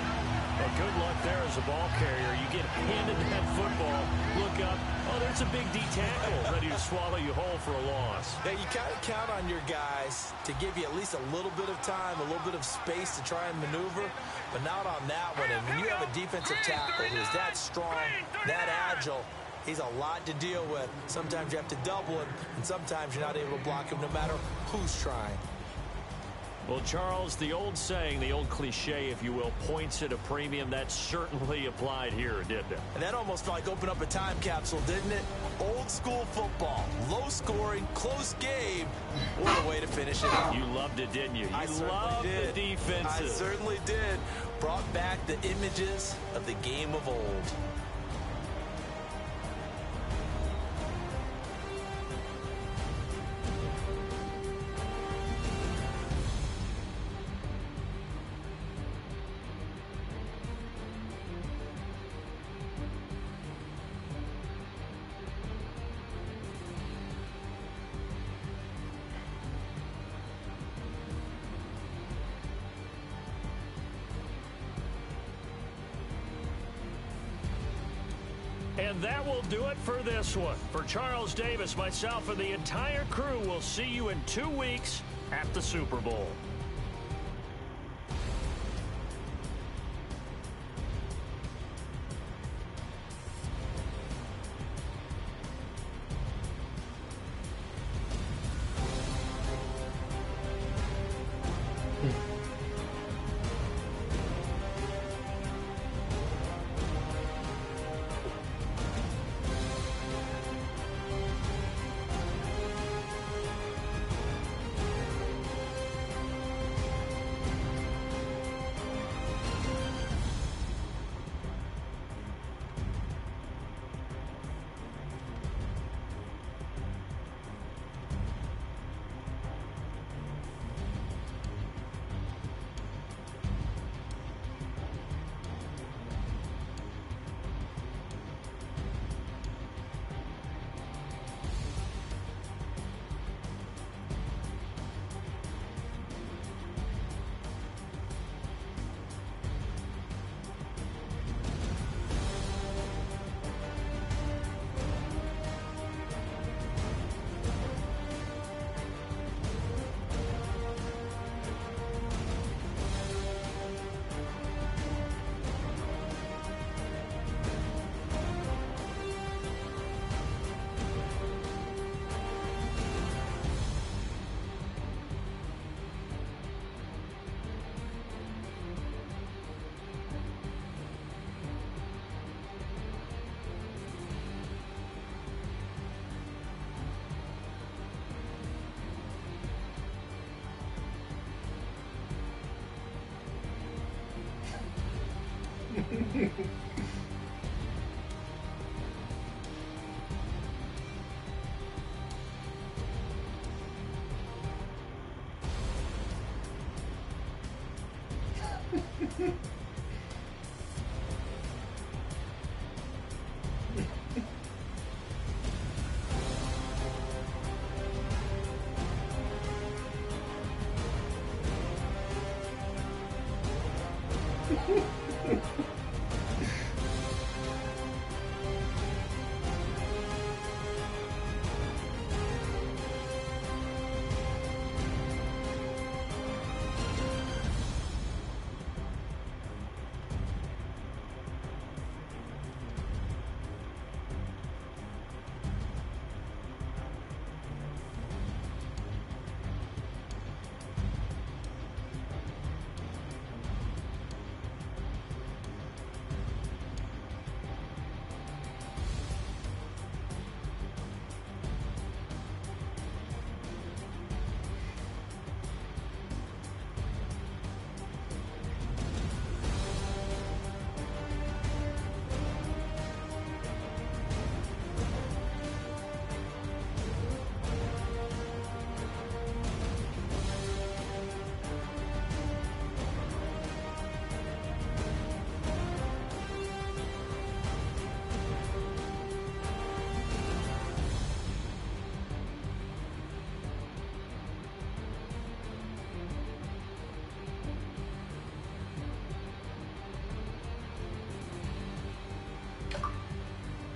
Speaker 2: Well, good luck there as a ball carrier. You get handed that football, look up, oh, there's a big D tackle ready to swallow you whole for a loss.
Speaker 4: Yeah, you kind of count on your guys to give you at least a little bit of time, a little bit of space to try and maneuver, but not on that one. And when you have a defensive tackle who's that strong, that agile, he's a lot to deal with. Sometimes you have to double him, and sometimes you're not able to block him no matter who's trying.
Speaker 2: Well, Charles, the old saying, the old cliche, if you will, points at a premium, that certainly applied here, didn't it?
Speaker 4: And that almost like opened up a time capsule, didn't it? Old school football, low scoring, close game. What a way to finish it out.
Speaker 2: You loved it, didn't you? You loved
Speaker 4: did.
Speaker 2: the defenses.
Speaker 4: I certainly did. Brought back the images of the game of old.
Speaker 2: And that will do it for this one. For Charles Davis, myself, and the entire crew, will see you in 2 weeks at the Super Bowl.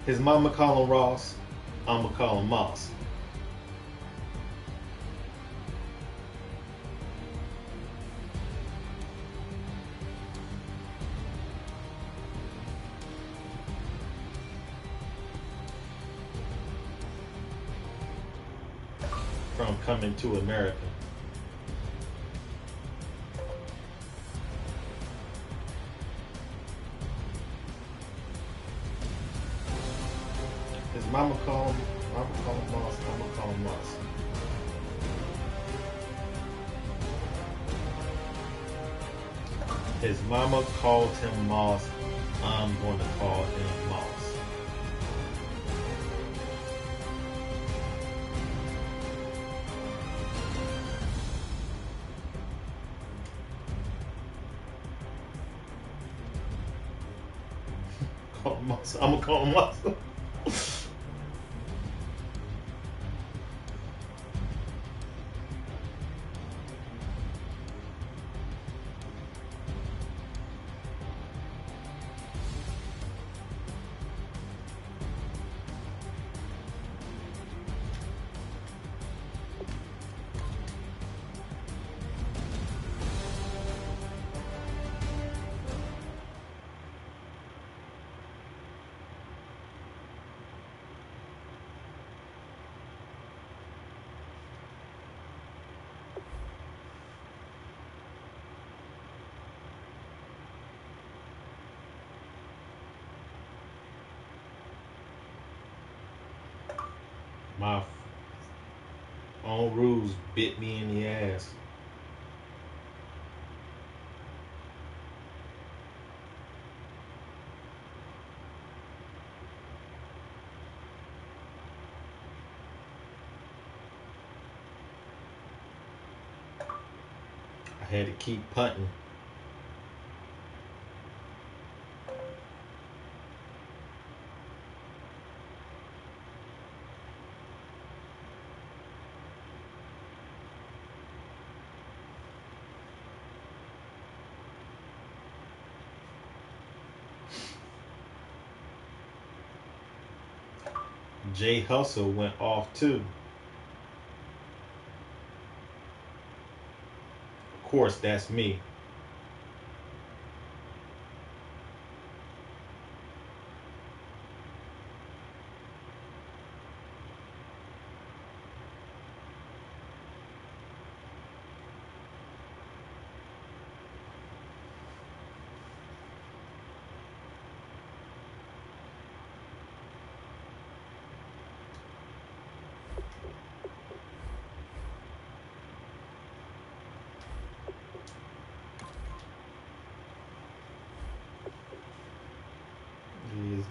Speaker 6: His mama call him Ross. I'ma call him Moss. From Coming to America. His mama call him Moss. I'ma call him Moss. His mama called him Moss. I'm going to call him Moss. Call him Moss. I'm gonna call him Moss. My own rules bit me in the ass. I had to keep punting. Jay Hustle went off too. Of course, that's me.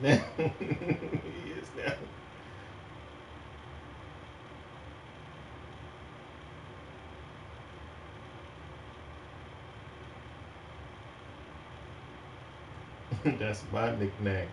Speaker 6: now. He is now. That's my nickname.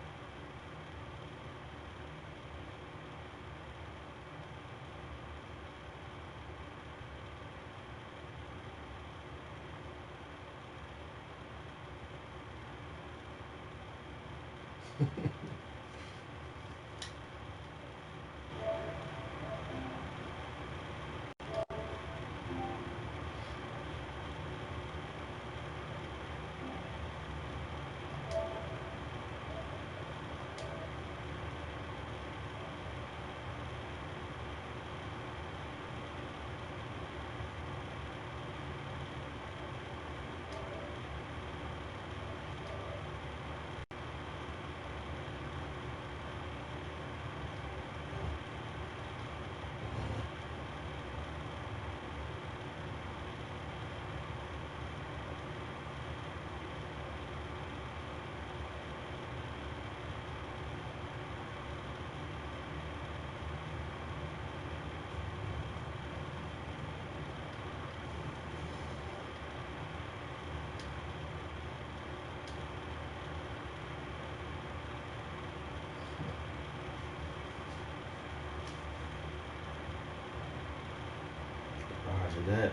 Speaker 6: Roger that.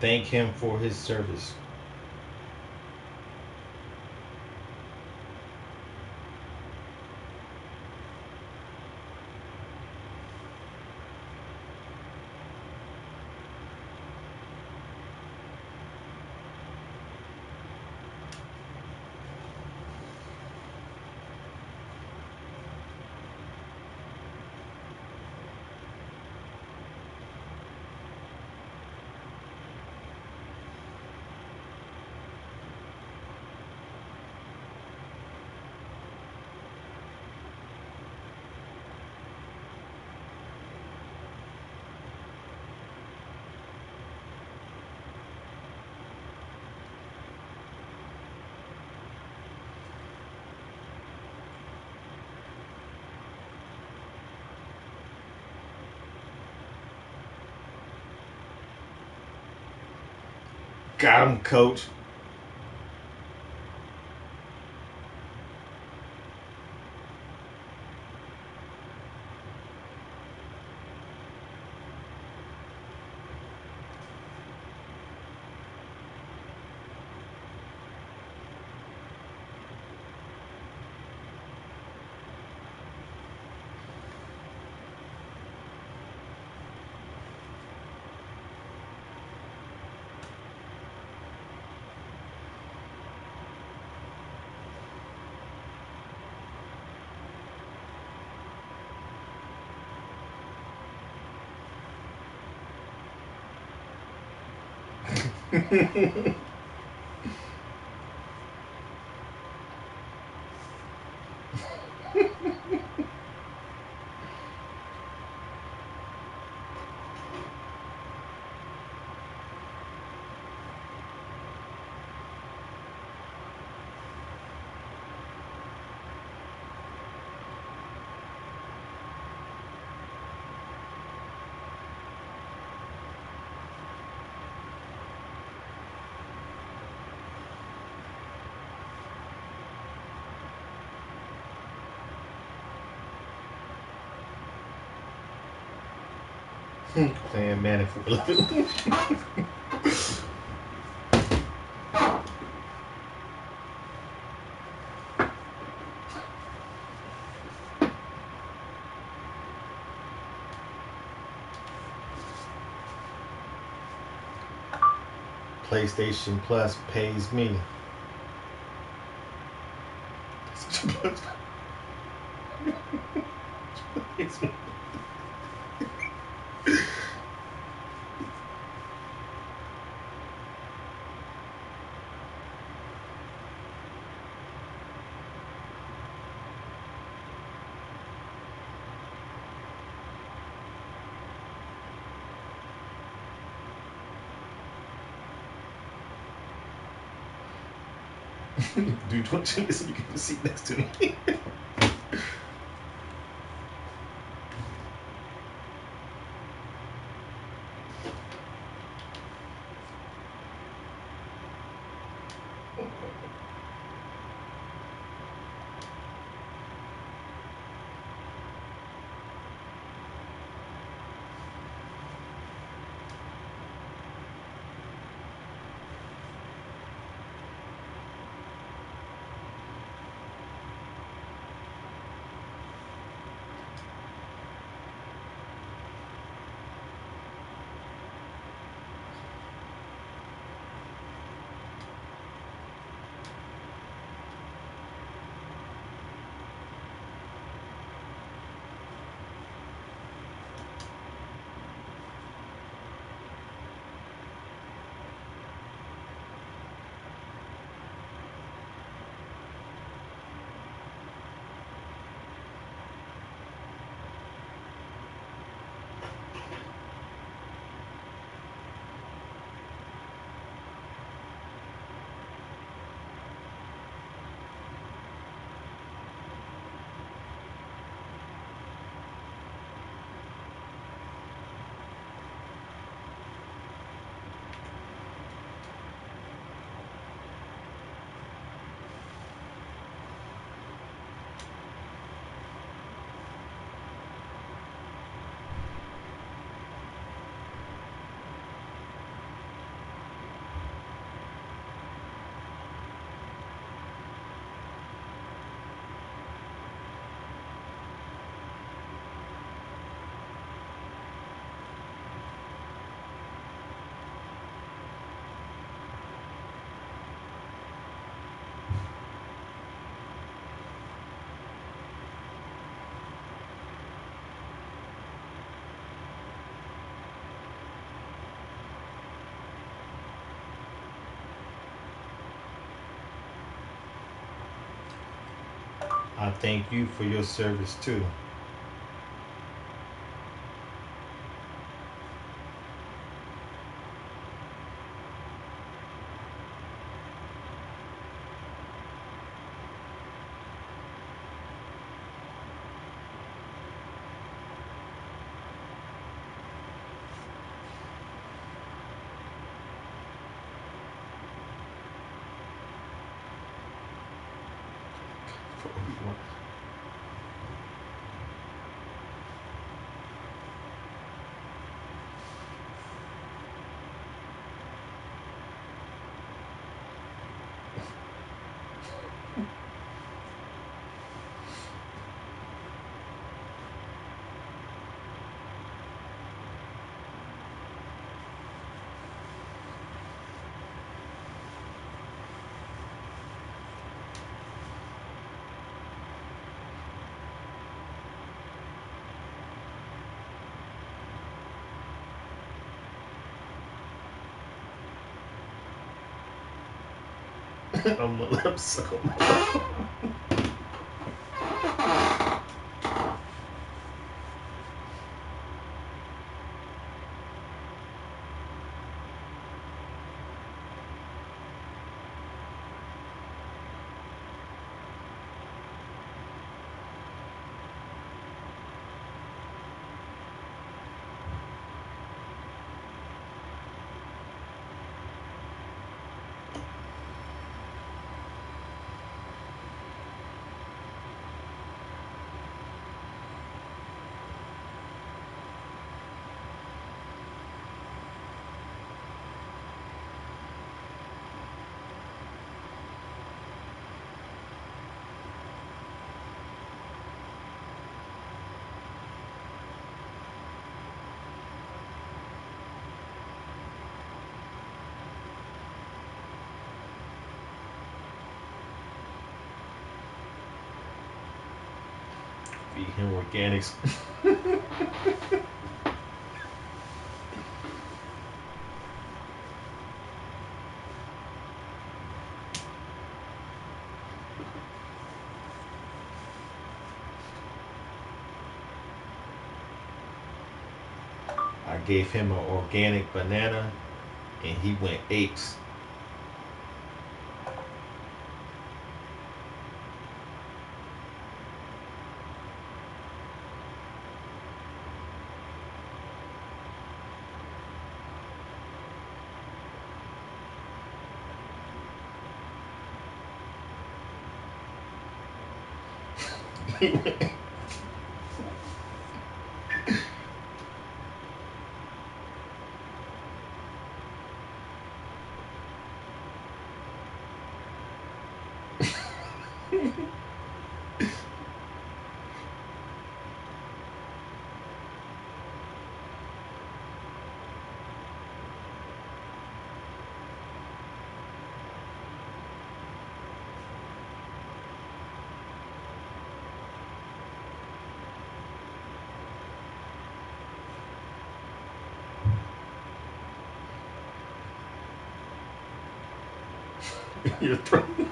Speaker 6: Thank him for his service. Got him, coach. Playing Manic for a living. PlayStation Plus pays me. Dude, don't you listen? You can sit next to me. I thank you for your service too. For Obi-Wan. I'm so feed him organics. I gave him an organic banana and he went apes. You're throwing.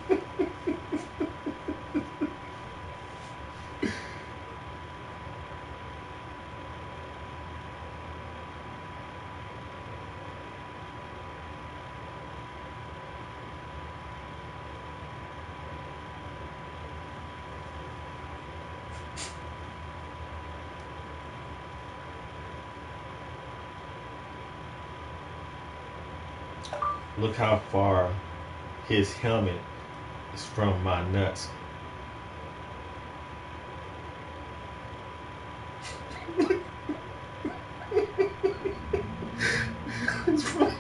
Speaker 6: Look how far his helmet is from my nuts. It's from-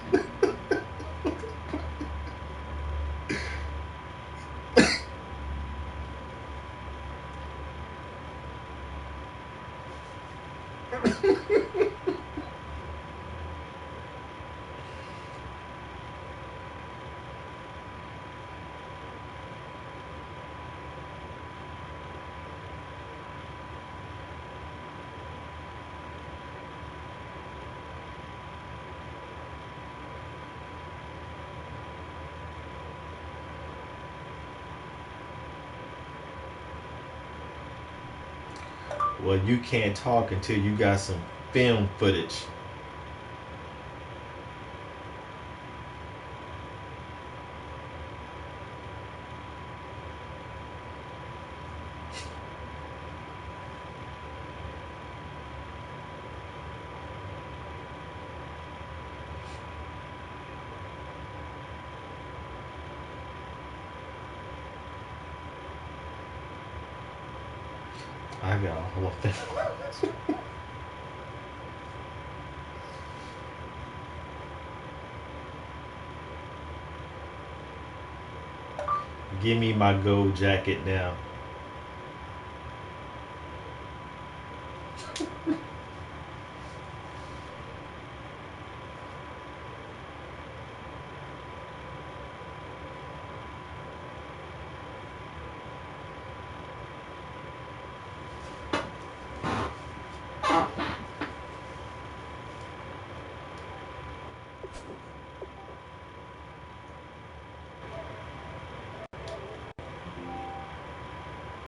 Speaker 6: Well, you can't talk until you got some film footage. I got all of them. Give me my gold jacket now.